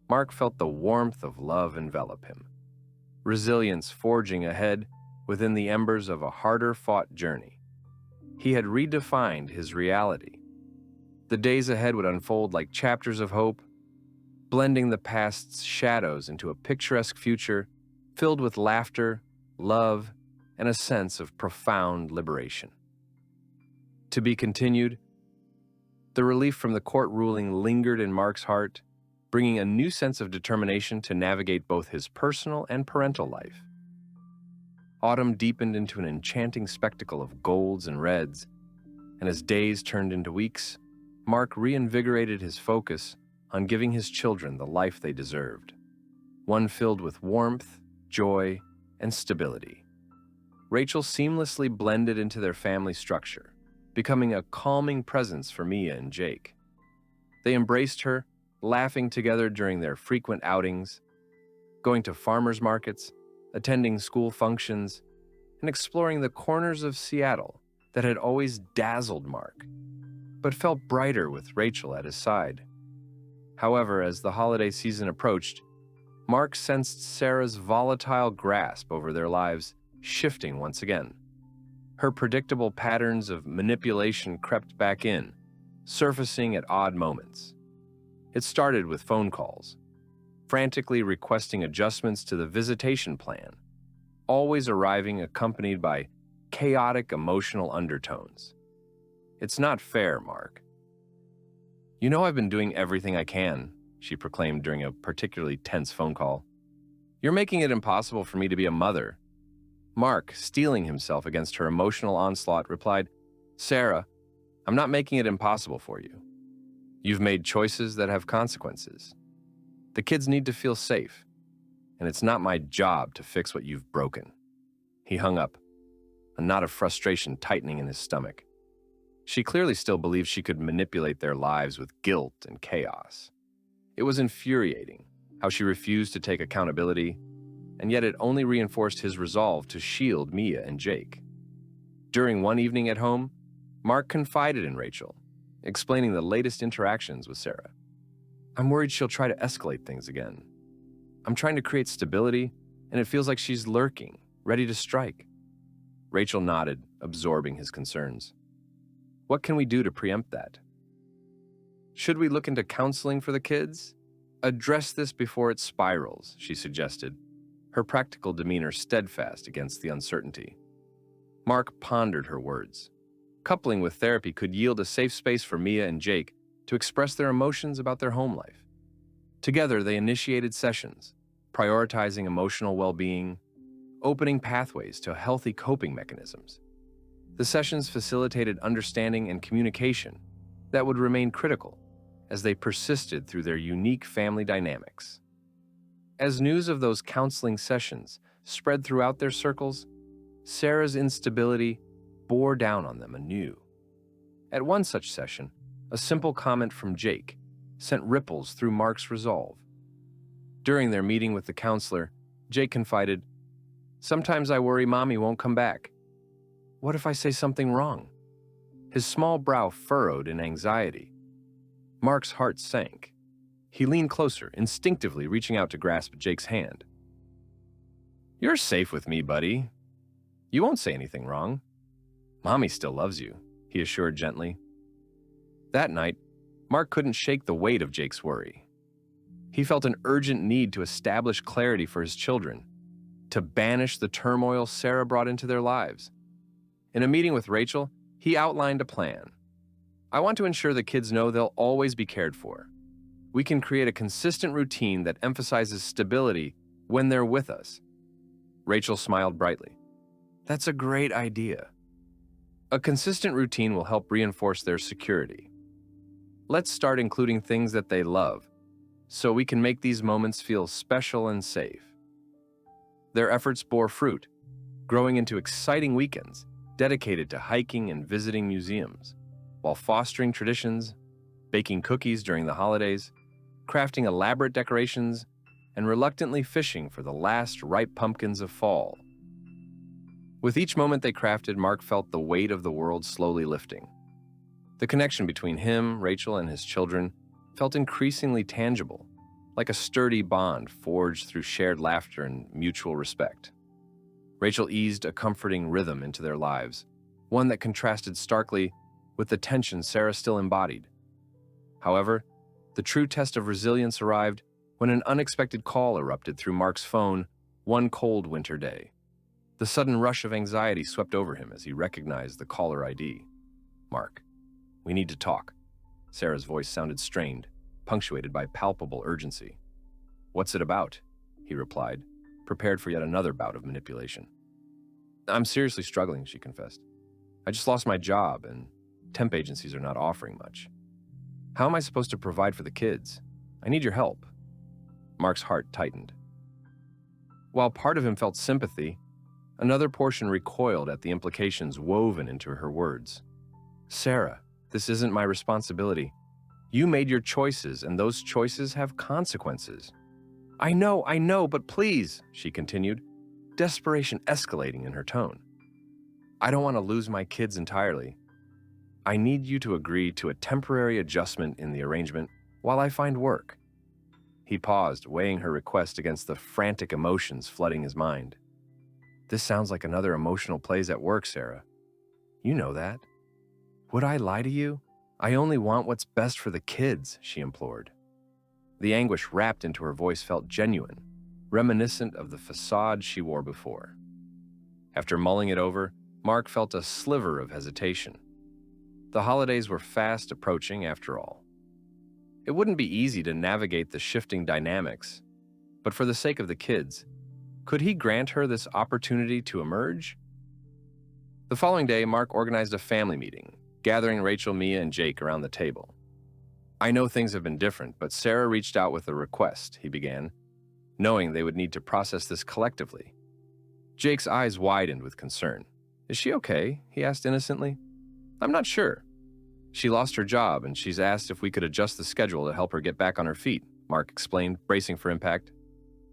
Mark felt the warmth of love envelop him, resilience forging ahead within the embers of a harder-fought journey. He had redefined his reality. The days ahead would unfold like chapters of hope, blending the past's shadows into a picturesque future filled with laughter, love, and a sense of profound liberation. To be continued. The relief from the court ruling lingered in Mark's heart, bringing a new sense of determination to navigate both his personal and parental life. Autumn deepened into an enchanting spectacle of golds and reds, and as days turned into weeks, Mark reinvigorated his focus on giving his children the life they deserved, one filled with warmth, joy, and stability. Rachel seamlessly blended into their family structure, becoming a calming presence for Mia and Jake. They embraced her, laughing together during their frequent outings, going to farmers markets, attending school functions, and exploring the corners of Seattle that had always dazzled Mark, but felt brighter with Rachel at his side. However, as the holiday season approached, Mark sensed Sarah's volatile grasp over their lives shifting once again. Her predictable patterns of manipulation crept back in, surfacing at odd moments. It started with phone calls, frantically requesting adjustments to the visitation plan, always arriving accompanied by chaotic emotional undertones. "It's not fair, Mark. You know I've been doing everything I can," she proclaimed during a particularly tense phone call. "You're making it impossible for me to be a mother." Mark, steeling himself against her emotional onslaught, replied, "Sarah, I'm not making it impossible for you. You've made choices that have consequences. The kids need to feel safe, and it's not my job to fix what you've broken." He hung up, a knot of frustration tightening in his stomach. She clearly still believed she could manipulate their lives with guilt and chaos. It was infuriating how she refused to take accountability, and yet it only reinforced his resolve to shield Mia and Jake. During one evening at home, Mark confided in Rachel, explaining the latest interactions with Sarah. "I'm worried she'll try to escalate things again. I'm trying to create stability, and it feels like she's lurking, ready to strike." Rachel nodded, absorbing his concerns. "What can we do to preempt that?" "Should we look into counseling for the kids? Address this before it spirals," she suggested, her practical demeanor steadfast against the uncertainty. Mark pondered her words. Coupling with therapy could yield a safe space for Mia and Jake to express their emotions about their home life. Together, they initiated sessions, prioritizing emotional well-being, opening pathways to healthy coping mechanisms. The sessions facilitated understanding and communication that would remain critical as they persisted through their unique family dynamics. As news of those counseling sessions spread throughout their circles, Sarah's instability bore down on them anew. At one such session, a simple comment from Jake sent ripples through Mark's resolve. During their meeting with the counselor, Jake confided, "Sometimes I worry Mommy won't come back. What if I say something wrong?" His small brow furrowed in anxiety. Mark's heart sank. He leaned closer, instinctively reaching out to grasp Jake's hand. "You're safe with me, buddy. You won't say anything wrong. Mommy still loves you," he assured gently. That night, Mark couldn't shake the weight of Jake's worry. He felt an urgent need to establish clarity for his children, to banish the turmoil Sarah brought into their lives. In a meeting with Rachel, he outlined a plan. "I want to ensure the kids know they'll always be cared for. We can create a consistent routine that emphasizes stability when they're with us." Rachel smiled brightly. "That's a great idea. A consistent routine will help reinforce their security. Let's start including things that they love, so we can make these moments feel special and safe." Their efforts bore fruit, growing into exciting weekends dedicated to hiking and visiting museums, while fostering traditions, baking cookies during the holidays, crafting elaborate decorations, and reluctantly fishing for the last ripe pumpkins of fall. With each moment they crafted, Mark felt the weight of the world slowly lifting. The connection between him, Rachel, and his children felt increasingly tangible, like a sturdy bond forged through shared laughter and mutual respect. Rachel eased a comforting rhythm into their lives, one that contrasted starkly with the tension Sarah still embodied. However, the true test of resilience arrived when an unexpected call erupted through Mark's phone one cold winter day. The sudden rush of anxiety swept over him as he recognized the caller ID. "Mark, we need to talk." Sarah's voice sounded strained, punctuated by palpable urgency. "What's it about?" he replied, prepared for yet another bout of manipulation. "I'm seriously struggling," she confessed. "I just lost my job, and temp agencies are not offering much. How am I supposed to provide for the kids? I need your help." Mark's heart tightened. While part of him felt sympathy, another portion recoiled at the implications woven into her words. "Sarah, this isn't my responsibility. You made your choices, and those choices have consequences." I know, but please," she continued, desperation escalating in her tone. "I don't want to lose my kids entirely. I need you to agree to a temporary adjustment in the arrangement while I find work." He paused, weighing her request against the frantic emotions flooding his mind. "This sounds like another emotional plays at work, Sarah. You know that. Would I lie to you? I only want what's best for the kids," she implored. The anguish wrapped into her voice felt genuine, reminiscent of the facade she wore before. After mulling it over, Mark felt a sliver of hesitation. The holidays were fast approaching after all. It wouldn't be easy to navigate the shifting dynamics, but for the sake of the kids, could he grant her this opportunity to emerge? The following day, Mark organized a family meeting, gathering Rachel, Mia, and Jake around the table. I know things have been different, but Sarah reached out with a request, he began, knowing they would need to process this collectively. Jake's eyes widened with concern. Is she okay? He asked innocently. I'm not sure. She lost her job, and she's asked if we could adjust the schedule to help her get back on her feet, Mark explained, bracing for impact.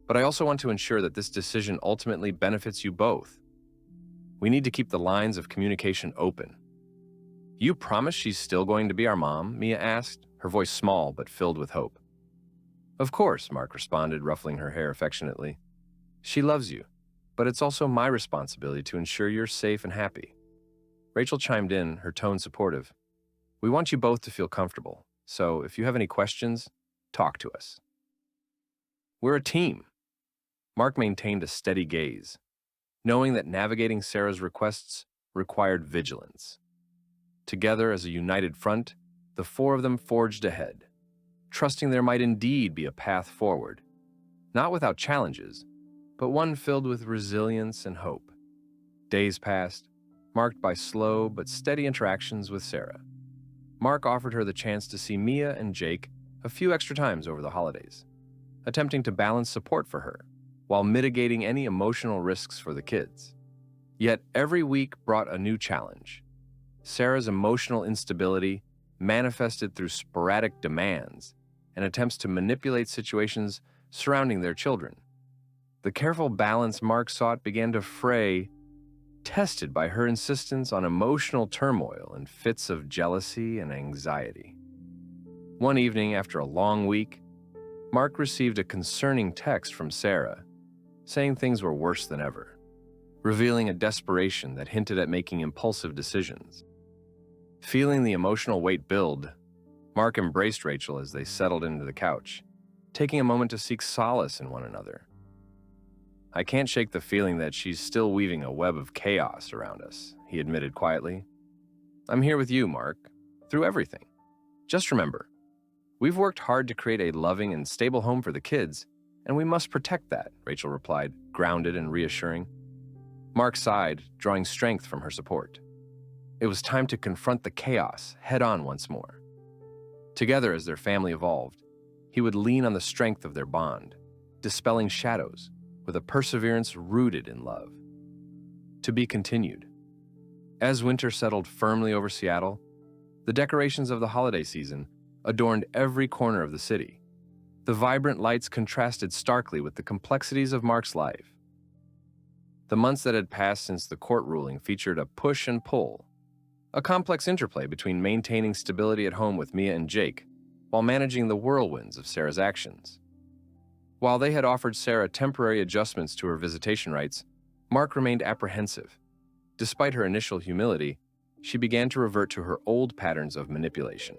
But I also want to ensure that this decision ultimately benefits you both. We need to keep the lines of communication open. You promise she's still going to be our mom? Mia asked, her voice small but filled with hope. Of course, Mark responded, ruffling her hair affectionately. She loves you, but it's also my responsibility to ensure you're safe and happy. Rachel chimed in, her tone supportive. We want you both to feel comfortable, so if you have any questions, talk to us. We're a team. Mark maintained a steady gaze, knowing that navigating Sarah's requests required vigilance. Together as a united front, the four of them forged ahead, trusting there might indeed be a path forward, not without challenges, but one filled with resilience and hope. Days passed, marked by slow but steady interactions with Sarah. Mark offered her the chance to see Mia and Jake a few extra times over the holidays, attempting to balance support for her while mitigating any emotional risks for the kids. Yet every week brought a new challenge. Sarah's emotional instability manifested through sporadic demands and attempts to manipulate situations surrounding their children. The careful balance Mark sought began to fray, tested by her insistence on emotional turmoil and fits of jealousy and anxiety. One evening, after a long week, Mark received a concerning text from Sarah, saying things were worse than ever, revealing a desperation that hinted at making impulsive decisions. Feeling the emotional weight build, Mark embraced Rachel as they settled into the couch, taking a moment to seek solace in one another. I can't shake the feeling that she's still weaving a web of chaos around us, he admitted quietly. I'm here with you, Mark, through everything. Just remember, we've worked hard to create a loving and stable home for the kids, and we must protect that, Rachel replied, grounded and reassuring. Mark sighed, drawing strength from her support. It was time to confront the chaos head-on once more. Together, as their family evolved, he would lean on the strength of their bond, dispelling shadows with a perseverance rooted in love. To be continued. As winter settled firmly over Seattle, the decorations of the holiday season adorned every corner of the city. The vibrant lights contrasted starkly with the complexities of Mark's life. The months that had passed since the court ruling featured a push and pull, a complex interplay between maintaining stability at home with Mia and Jake while managing the whirlwinds of Sarah's actions. While they had offered Sarah temporary adjustments to her visitation rights, Mark remained apprehensive. Despite her initial humility, she began to revert to her old patterns of manipulation.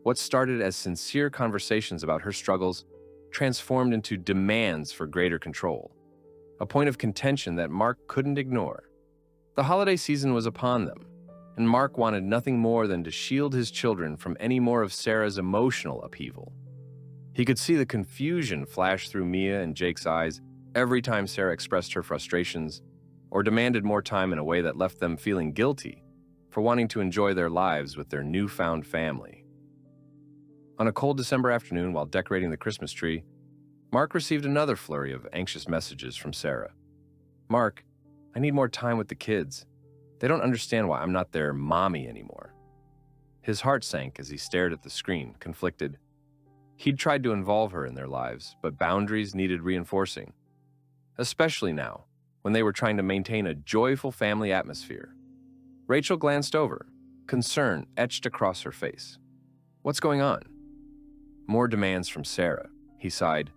What started as sincere conversations about her struggles transformed into demands for greater control, a point of contention that Mark couldn't ignore. The holiday season was upon them, and Mark wanted nothing more than to shield his children from any more of Sarah's emotional upheaval. He could see the confusion flash through Mia and Jake's eyes every time Sarah expressed her frustrations or demanded more time in a way that left them feeling guilty for wanting to enjoy their lives with their newfound family. On a cold December afternoon while decorating the Christmas tree, Mark received another flurry of anxious messages from Sarah. Mark, I need more time with the kids. They don't understand why I'm not their mommy anymore. His heart sank as he stared at the screen, conflicted. He'd tried to involve her in their lives, but boundaries needed reinforcing, especially now, when they were trying to maintain a joyful family atmosphere. Rachel glanced over, concern etched across her face. What's going on? More demands from Sarah, he sighed,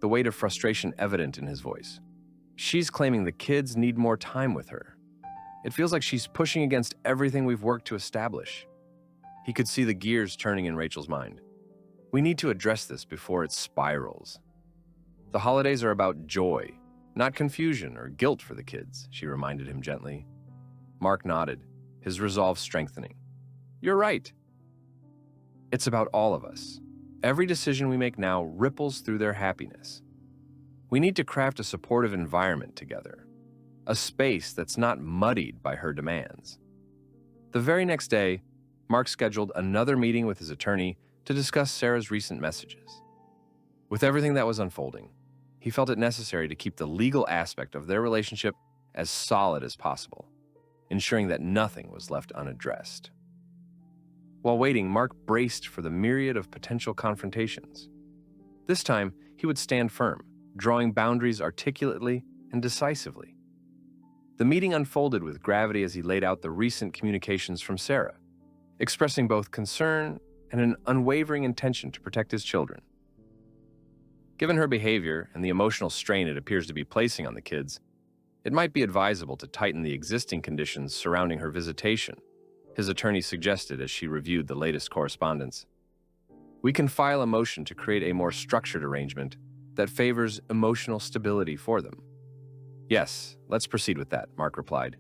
the weight of frustration evident in his voice. She's claiming the kids need more time with her. It feels like she's pushing against everything we've worked to establish. He could see the gears turning in Rachel's mind. We need to address this before it spirals. The holidays are about joy, not confusion or guilt for the kids, she reminded him gently. Mark nodded, his resolve strengthening. You're right. It's about all of us. Every decision we make now ripples through their happiness. We need to craft a supportive environment together, a space that's not muddied by her demands. The very next day, Mark scheduled another meeting with his attorney to discuss Sarah's recent messages. With everything that was unfolding, he felt it necessary to keep the legal aspect of their relationship as solid as possible, ensuring that nothing was left unaddressed. While waiting, Mark braced for the myriad of potential confrontations. This time, he would stand firm, drawing boundaries articulately and decisively. The meeting unfolded with gravity as he laid out the recent communications from Sarah, expressing both concern and an unwavering intention to protect his children. Given her behavior and the emotional strain it appears to be placing on the kids, it might be advisable to tighten the existing conditions surrounding her visitation, his attorney suggested as she reviewed the latest correspondence. We can file a motion to create a more structured arrangement that favors emotional stability for them. Yes, let's proceed with that, Mark replied.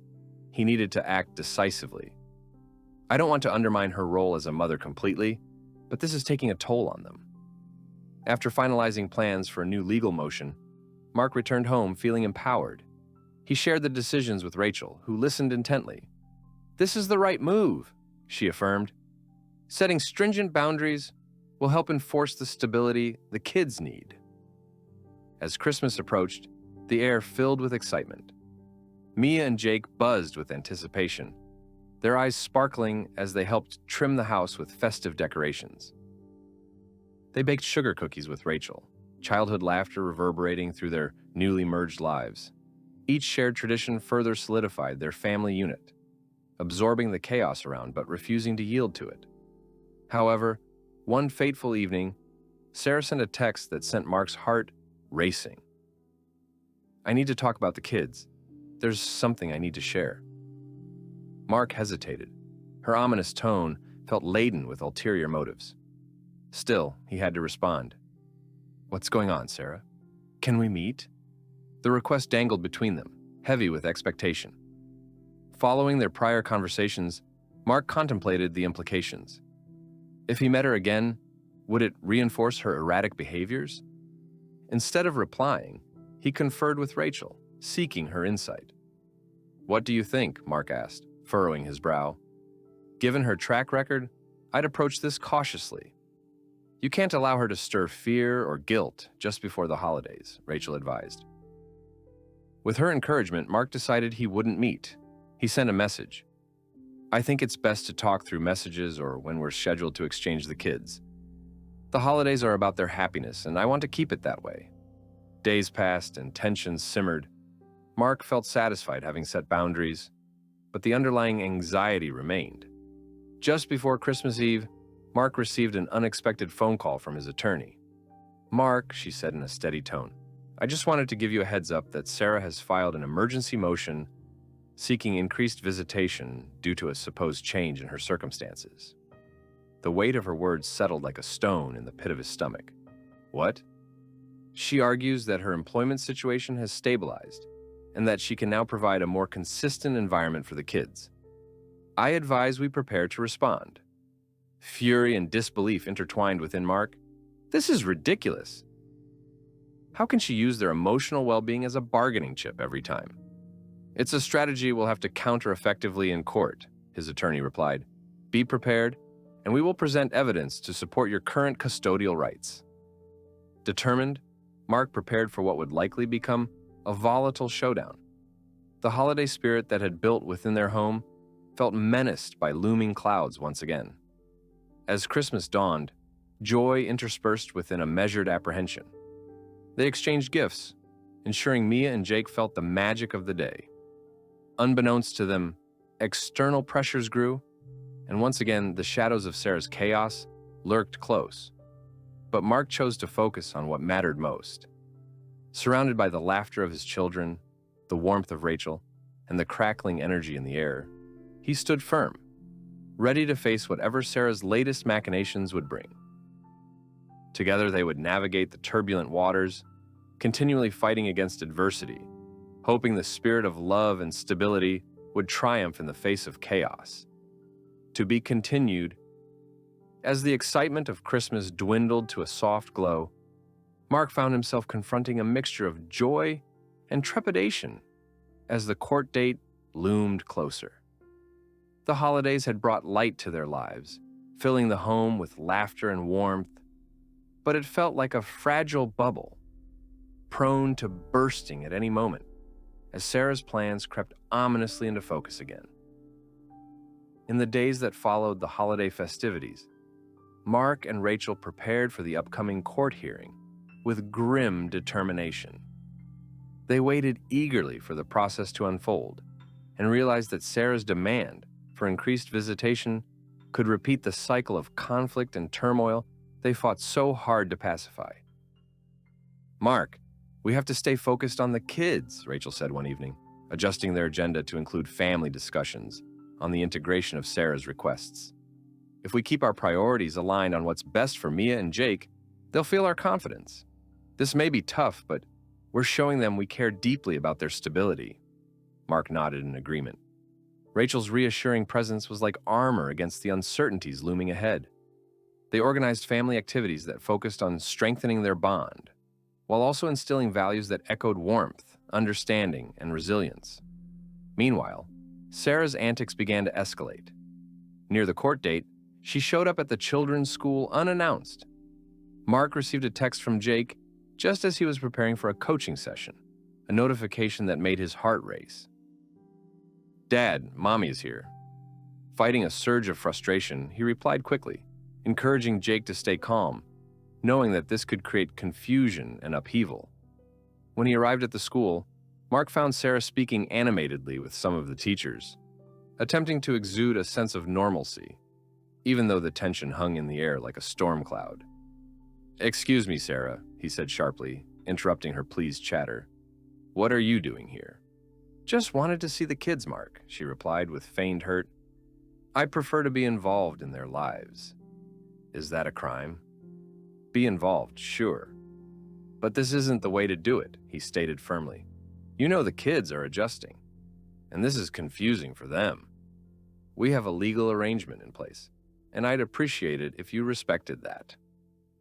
He needed to act decisively. I don't want to undermine her role as a mother completely, but this is taking a toll on them. After finalizing plans for a new legal motion, Mark returned home feeling empowered. He shared the decisions with Rachel, who listened intently. This is the right move, she affirmed. Setting stringent boundaries will help enforce the stability the kids need. As Christmas approached, the air filled with excitement. Mia and Jake buzzed with anticipation, their eyes sparkling as they helped trim the house with festive decorations. They baked sugar cookies with Rachel, childhood laughter reverberating through their newly merged lives. Each shared tradition further solidified their family unit, absorbing the chaos around but refusing to yield to it. However, one fateful evening, Sarah sent a text that sent Mark's heart racing. I need to talk about the kids. There's something I need to share. Mark hesitated. Her ominous tone felt laden with ulterior motives. Still, he had to respond. What's going on, Sarah? Can we meet? The request dangled between them, heavy with expectation. Following their prior conversations, Mark contemplated the implications. If he met her again, would it reinforce her erratic behaviors? Instead of replying, he conferred with Rachel, seeking her insight. What do you think? Mark asked, furrowing his brow. Given her track record, I'd approach this cautiously. You can't allow her to stir fear or guilt just before the holidays, Rachel advised. With her encouragement, Mark decided he wouldn't meet. He sent a message. I think it's best to talk through messages or when we're scheduled to exchange the kids. The holidays are about their happiness, and I want to keep it that way. Days passed and tensions simmered. Mark felt satisfied having set boundaries, but the underlying anxiety remained. Just before Christmas Eve, Mark received an unexpected phone call from his attorney. Mark, she said in a steady tone, I just wanted to give you a heads up that Sarah has filed an emergency motion seeking increased visitation due to a supposed change in her circumstances. The weight of her words settled like a stone in the pit of his stomach. What? She argues that her employment situation has stabilized and that she can now provide a more consistent environment for the kids. I advise we prepare to respond. Fury and disbelief intertwined within Mark. This is ridiculous. How can she use their emotional well-being as a bargaining chip every time? It's a strategy we'll have to counter effectively in court, his attorney replied. Be prepared, and we will present evidence to support your current custodial rights. Determined, Mark prepared for what would likely become a volatile showdown. The holiday spirit that had built within their home felt menaced by looming clouds once again. As Christmas dawned, joy interspersed within a measured apprehension. They exchanged gifts, ensuring Mia and Jake felt the magic of the day. Unbeknownst to them, external pressures grew, and once again, the shadows of Sarah's chaos lurked close. But Mark chose to focus on what mattered most. Surrounded by the laughter of his children, the warmth of Rachel, and the crackling energy in the air, he stood firm, ready to face whatever Sarah's latest machinations would bring. Together, they would navigate the turbulent waters, continually fighting against adversity, hoping the spirit of love and stability would triumph in the face of chaos. To be continued. As the excitement of Christmas dwindled to a soft glow, Mark found himself confronting a mixture of joy and trepidation as the court date loomed closer. The holidays had brought light to their lives, filling the home with laughter and warmth, but it felt like a fragile bubble, prone to bursting at any moment, as Sarah's plans crept ominously into focus again. In the days that followed the holiday festivities, Mark and Rachel prepared for the upcoming court hearing with grim determination. They waited eagerly for the process to unfold and realized that Sarah's demand for increased visitation could repeat the cycle of conflict and turmoil they fought so hard to pacify. "Mark, we have to stay focused on the kids," Rachel said one evening, adjusting their agenda to include family discussions on the integration of Sarah's requests. "If we keep our priorities aligned on what's best for Mia and Jake, they'll feel our confidence. This may be tough, but we're showing them we care deeply about their stability." Mark nodded in agreement. Rachel's reassuring presence was like armor against the uncertainties looming ahead. They organized family activities that focused on strengthening their bond, while also instilling values that echoed warmth, understanding, and resilience. Meanwhile, Sarah's antics began to escalate. Near the court date, she showed up at the children's school unannounced. Mark received a text from Jake just as he was preparing for a coaching session, a notification that made his heart race. "Dad, Mommy is here." Fighting a surge of frustration, he replied quickly, encouraging Jake to stay calm, knowing that this could create confusion and upheaval. When he arrived at the school, Mark found Sarah speaking animatedly with some of the teachers, attempting to exude a sense of normalcy, even though the tension hung in the air like a storm cloud. "Excuse me, Sarah," he said sharply, interrupting her pleased chatter. "What are you doing here?" "Just wanted to see the kids, Mark," she replied with feigned hurt. "I prefer to be involved in their lives." "Is that a crime?" "Be involved, sure. But this isn't the way to do it," he stated firmly. "You know the kids are adjusting, and this is confusing for them. We have a legal arrangement in place, and I'd appreciate it if you respected that.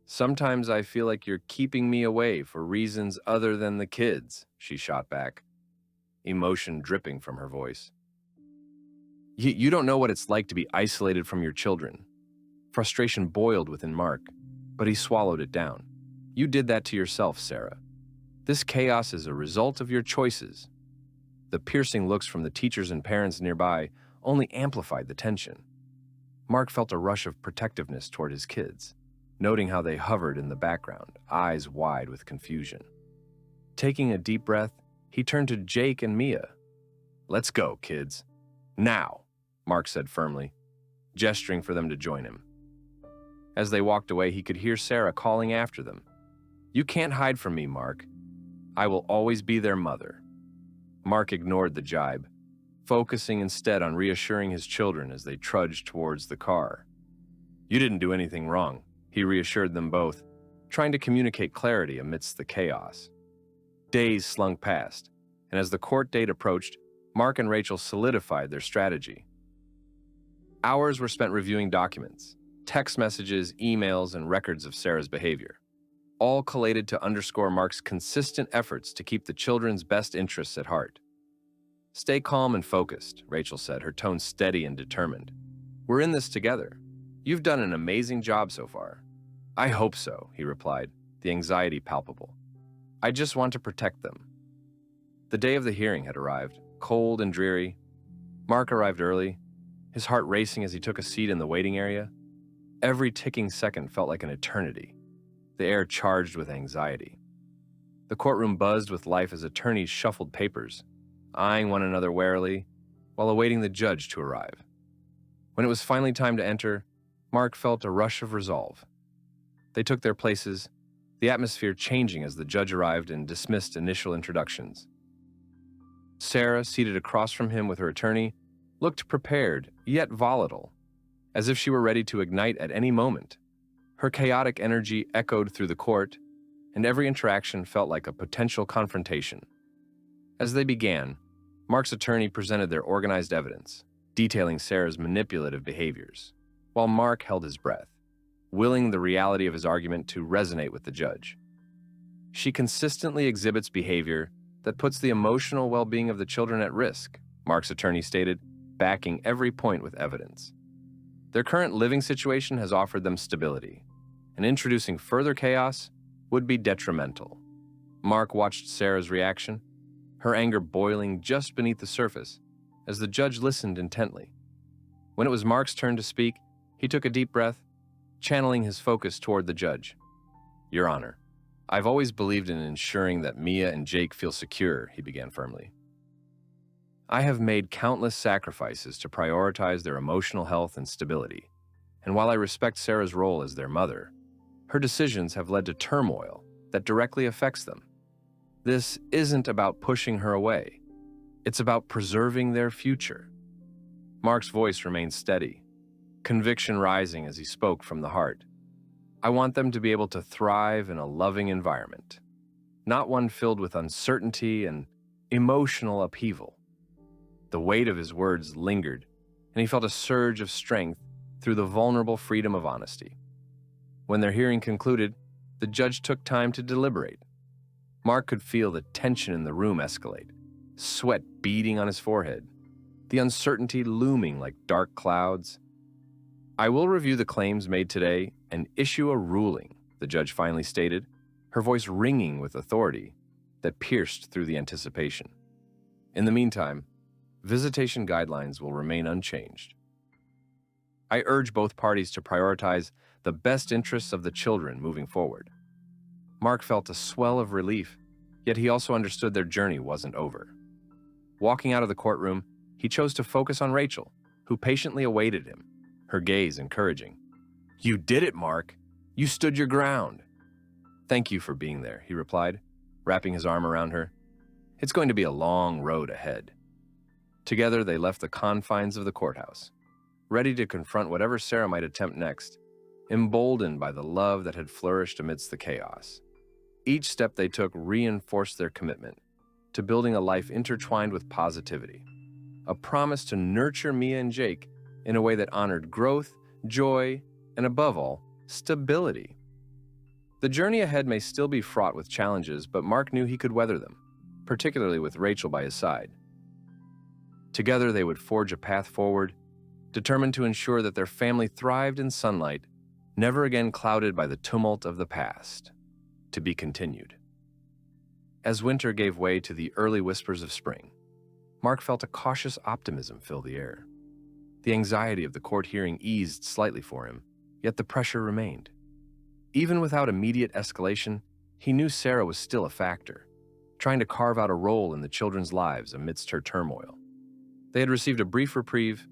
Sometimes I feel like you're keeping me away for reasons other than the kids," she shot back, emotion dripping from her voice. You don't know what it's like to be isolated from your children." Frustration boiled within Mark, but he swallowed it down. "You did that to yourself, Sarah. This chaos is a result of your choices." The piercing looks from the teachers and parents nearby only amplified the tension. Mark felt a rush of protectiveness toward his kids, noting how they hovered in the background, eyes wide with confusion. Taking a deep breath, he turned to Jake and Mia. "Let's go, kids. Now," Mark said firmly, gesturing for them to join him. As they walked away, he could hear Sarah calling after them. "You can't hide from me, Mark. I will always be their mother." Mark ignored the jibe, focusing instead on reassuring his children as they trudged towards the car. "You didn't do anything wrong," he reassured them both, trying to communicate clarity amidst the chaos. Days slunk past, and as the court date approached, Mark and Rachel solidified their strategy. Hours were spent reviewing documents, text messages, emails, and records of Sarah's behavior, all collated to underscore Mark's consistent efforts to keep the children's best interests at heart. "Stay calm and focused," Rachel said, her tone steady and determined. "We're in this together. You've done an amazing job so far." "I hope so," he replied, the anxiety palpable. "I just want to protect them." The day of the hearing had arrived, cold and dreary. Mark arrived early, his heart racing as he took a seat in the waiting area. Every ticking second felt like an eternity, the air charged with anxiety. The courtroom buzzed with life as attorneys shuffled papers, eyeing one another warily while awaiting the judge to arrive. When it was finally time to enter, Mark felt a rush of resolve. They took their places, the atmosphere changing as the judge arrived and dismissed initial introductions. Sarah, seated across from him with her attorney, looked prepared, yet volatile, as if she were ready to ignite at any moment. Her chaotic energy echoed through the court, and every interaction felt like a potential confrontation. As they began, Mark's attorney presented their organized evidence, detailing Sarah's manipulative behaviors, while Mark held his breath, willing the reality of his argument to resonate with the judge. "She consistently exhibits behavior that puts the emotional well-being of the children at risk," Mark's attorney stated, backing every point with evidence. Their current living situation has offered them stability, and introducing further chaos would be detrimental. Mark watched Sarah's reaction, her anger boiling just beneath the surface, as the judge listened intently. When it was Mark's turn to speak, he took a deep breath, channeling his focus toward the judge. "Your Honor, I've always believed in ensuring that Mia and Jake feel secure," he began firmly. "I have made countless sacrifices to prioritize their emotional health and stability, and while I respect Sarah's role as their mother, her decisions have led to turmoil that directly affects them. This isn't about pushing her away. It's about preserving their future." Mark's voice remained steady, conviction rising as he spoke from the heart. "I want them to be able to thrive in a loving environment, not one filled with uncertainty and emotional upheaval." The weight of his words lingered, and he felt a surge of strength through the vulnerable freedom of honesty. When their hearing concluded, the judge took time to deliberate. Mark could feel the tension in the room escalate, sweat beading on his forehead, the uncertainty looming like dark clouds. "I will review the claims made today and issue a ruling," the judge finally stated, her voice ringing with authority that pierced through the anticipation. "In the meantime, visitation guidelines will remain unchanged. I urge both parties to prioritize the best interests of the children moving forward." Mark felt a swell of relief, yet he also understood their journey wasn't over. Walking out of the courtroom, he chose to focus on Rachel, who patiently awaited him, her gaze encouraging. "You did it, Mark. You stood your ground." "Thank you for being there," he replied, wrapping his arm around her. "It's going to be a long road ahead." Together, they left the confines of the courthouse, ready to confront whatever Sarah might attempt next, emboldened by the love that had flourished amidst the chaos. Each step they took reinforced their commitment to building a life intertwined with positivity, a promise to nurture Mia and Jake in a way that honored growth, joy, and above all, stability. The journey ahead may still be fraught with challenges, but Mark knew he could weather them, particularly with Rachel by his side. Together, they would forge a path forward, determined to ensure that their family thrived in sunlight, never again clouded by the tumult of the past. To be continued. As winter gave way to the early whispers of spring, Mark felt a cautious optimism fill the air. The anxiety of the court hearing eased slightly for him, yet the pressure remained. Even without immediate escalation, he knew Sarah was still a factor, trying to carve out a role in the children's lives amidst her turmoil. They had received a brief reprieve,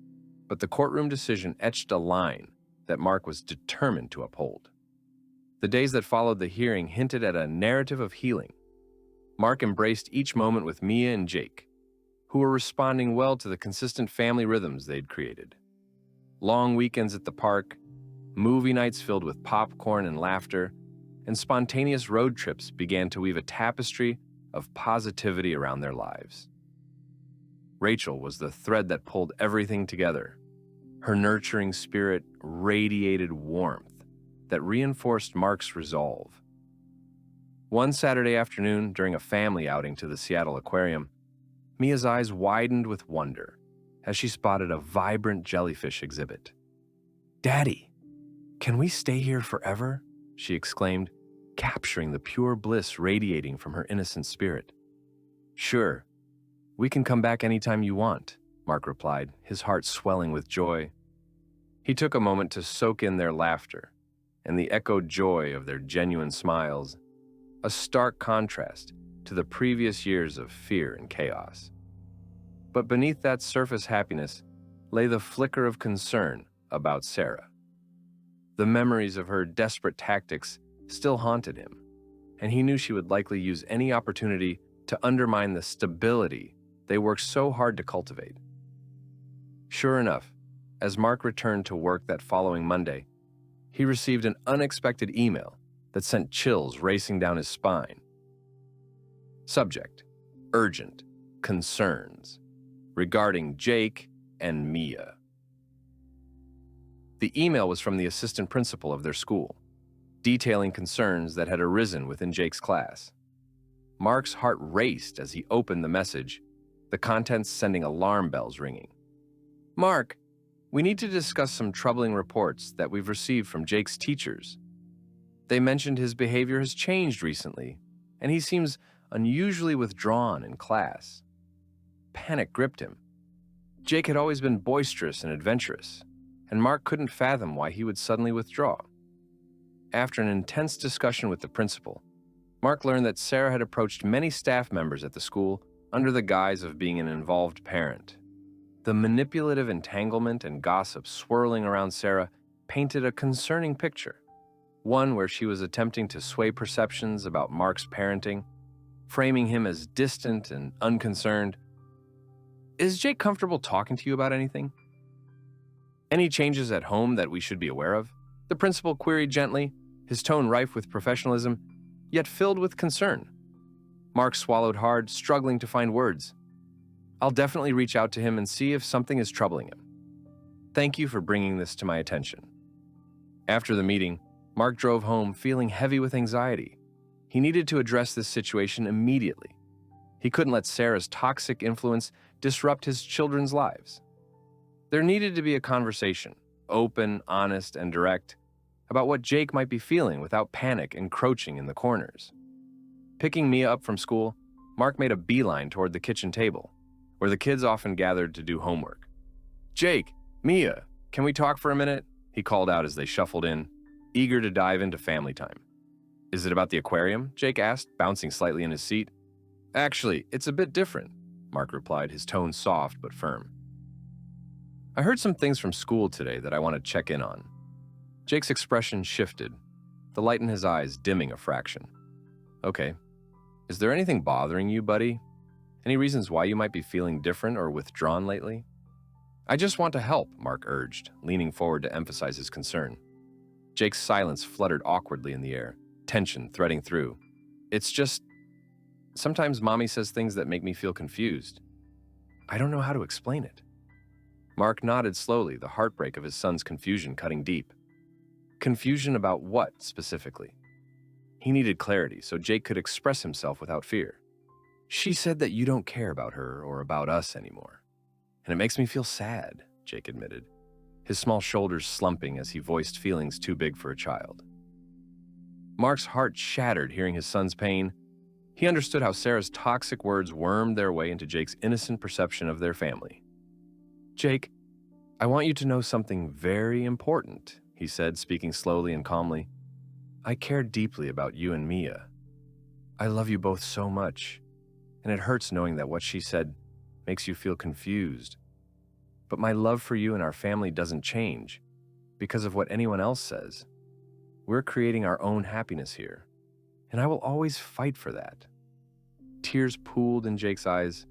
but the courtroom decision etched a line that Mark was determined to uphold. The days that followed the hearing hinted at a narrative of healing. Mark embraced each moment with Mia and Jake, who were responding well to the consistent family rhythms they'd created. Long weekends at the park, movie nights filled with popcorn and laughter, and spontaneous road trips began to weave a tapestry of positivity around their lives. Rachel was the thread that pulled everything together. Her nurturing spirit radiated warmth that reinforced Mark's resolve. One Saturday afternoon, during a family outing to the Seattle Aquarium, Mia's eyes widened with wonder as she spotted a vibrant jellyfish exhibit. "Daddy, can we stay here forever?" she exclaimed, capturing the pure bliss radiating from her innocent spirit. "Sure. We can come back anytime you want," Mark replied, his heart swelling with joy. He took a moment to soak in their laughter and the echoed joy of their genuine smiles, a stark contrast to the previous years of fear and chaos. But beneath that surface happiness lay the flicker of concern about Sarah. The memories of her desperate tactics still haunted him, and he knew she would likely use any opportunity to undermine the stability they worked so hard to cultivate. Sure enough, as Mark returned to work that following Monday, he received an unexpected email that sent chills racing down his spine. Subject: urgent concerns regarding Jake and Mia. The email was from the assistant principal of their school, detailing concerns that had arisen within Jake's class. Mark's heart raced as he opened the message, the contents sending alarm bells ringing. "Mark, We need to discuss some troubling reports that we've received from Jake's teachers. They mentioned his behavior has changed recently, and he seems unusually withdrawn in class. Panic gripped him. Jake had always been boisterous and adventurous, and Mark couldn't fathom why he would suddenly withdraw. After an intense discussion with the principal, Mark learned that Sarah had approached many staff members at the school under the guise of being an involved parent. The manipulative entanglement and gossip swirling around Sarah painted a concerning picture, one where she was attempting to sway perceptions about Mark's parenting, framing him as distant and unconcerned. Is Jake comfortable talking to you about anything? Any changes at home that we should be aware of? The principal queried gently, his tone rife with professionalism, yet filled with concern. Mark swallowed hard, struggling to find words. I'll definitely reach out to him and see if something is troubling him. Thank you for bringing this to my attention. After the meeting, Mark drove home feeling heavy with anxiety. He needed to address this situation immediately. He couldn't let Sarah's toxic influence disrupt his children's lives. There needed to be a conversation, open, honest, and direct, about what Jake might be feeling without panic encroaching in the corners. Picking Mia up from school, Mark made a beeline toward the kitchen table, where the kids often gathered to do homework. Jake, Mia, can we talk for a minute? He called out as they shuffled in, eager to dive into family time. Is it about the aquarium? Jake asked, bouncing slightly in his seat. Actually, it's a bit different, Mark replied, his tone soft but firm. I heard some things from school today that I want to check in on. Jake's expression shifted, the light in his eyes dimming a fraction. Okay. Is there anything bothering you, buddy? Any reasons why you might be feeling different or withdrawn lately? I just want to help, Mark urged, leaning forward to emphasize his concern. Jake's silence fluttered awkwardly in the air, tension threading through. It's just, sometimes Mommy says things that make me feel confused. I don't know how to explain it. Mark nodded slowly, the heartbreak of his son's confusion cutting deep. Confusion about what, specifically? He needed clarity so Jake could express himself without fear. She said that you don't care about her or about us anymore. And it makes me feel sad, Jake admitted, his small shoulders slumping as he voiced feelings too big for a child. Mark's heart shattered hearing his son's pain. He understood how Sarah's toxic words wormed their way into Jake's innocent perception of their family. Jake, I want you to know something very important, he said, speaking slowly and calmly. I care deeply about you and Mia. I love you both so much, and it hurts knowing that what she said makes you feel confused. But my love for you and our family doesn't change because of what anyone else says. We're creating our own happiness here, and I will always fight for that. Tears pooled in Jake's eyes,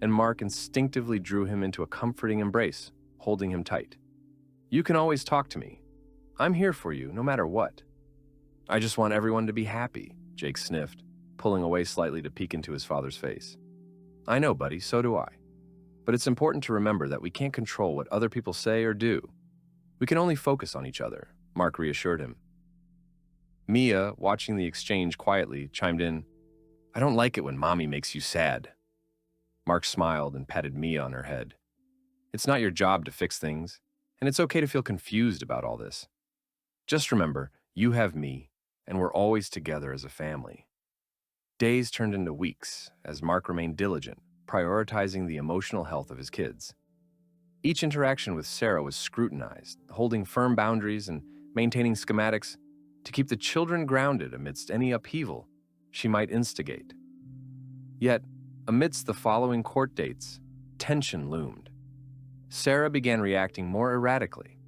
and Mark instinctively drew him into a comforting embrace, holding him tight. You can always talk to me. I'm here for you, no matter what. I just want everyone to be happy, Jake sniffed, pulling away slightly to peek into his father's face. I know, buddy, so do I. But it's important to remember that we can't control what other people say or do. We can only focus on each other, Mark reassured him. Mia, watching the exchange quietly, chimed in, I don't like it when Mommy makes you sad. Mark smiled and patted Mia on her head. It's not your job to fix things, and it's okay to feel confused about all this. Just remember, you have me, and we're always together as a family. Days turned into weeks as Mark remained diligent, prioritizing the emotional health of his kids. Each interaction with Sarah was scrutinized, holding firm boundaries and maintaining schematics to keep the children grounded amidst any upheaval she might instigate. Yet, amidst the following court dates, tension loomed. Sarah began reacting more erratically.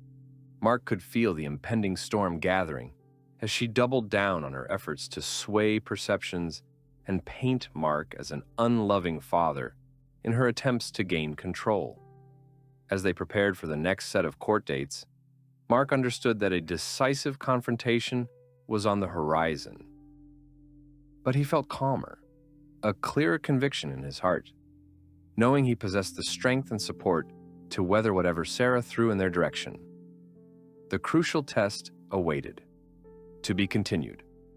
Mark could feel the impending storm gathering as she doubled down on her efforts to sway perceptions and paint Mark as an unloving father in her attempts to gain control. As they prepared for the next set of court dates, Mark understood that a decisive confrontation was on the horizon. But he felt calmer, a clearer conviction in his heart, knowing he possessed the strength and support to weather whatever Sarah threw in their direction. The crucial test awaited, to be continued.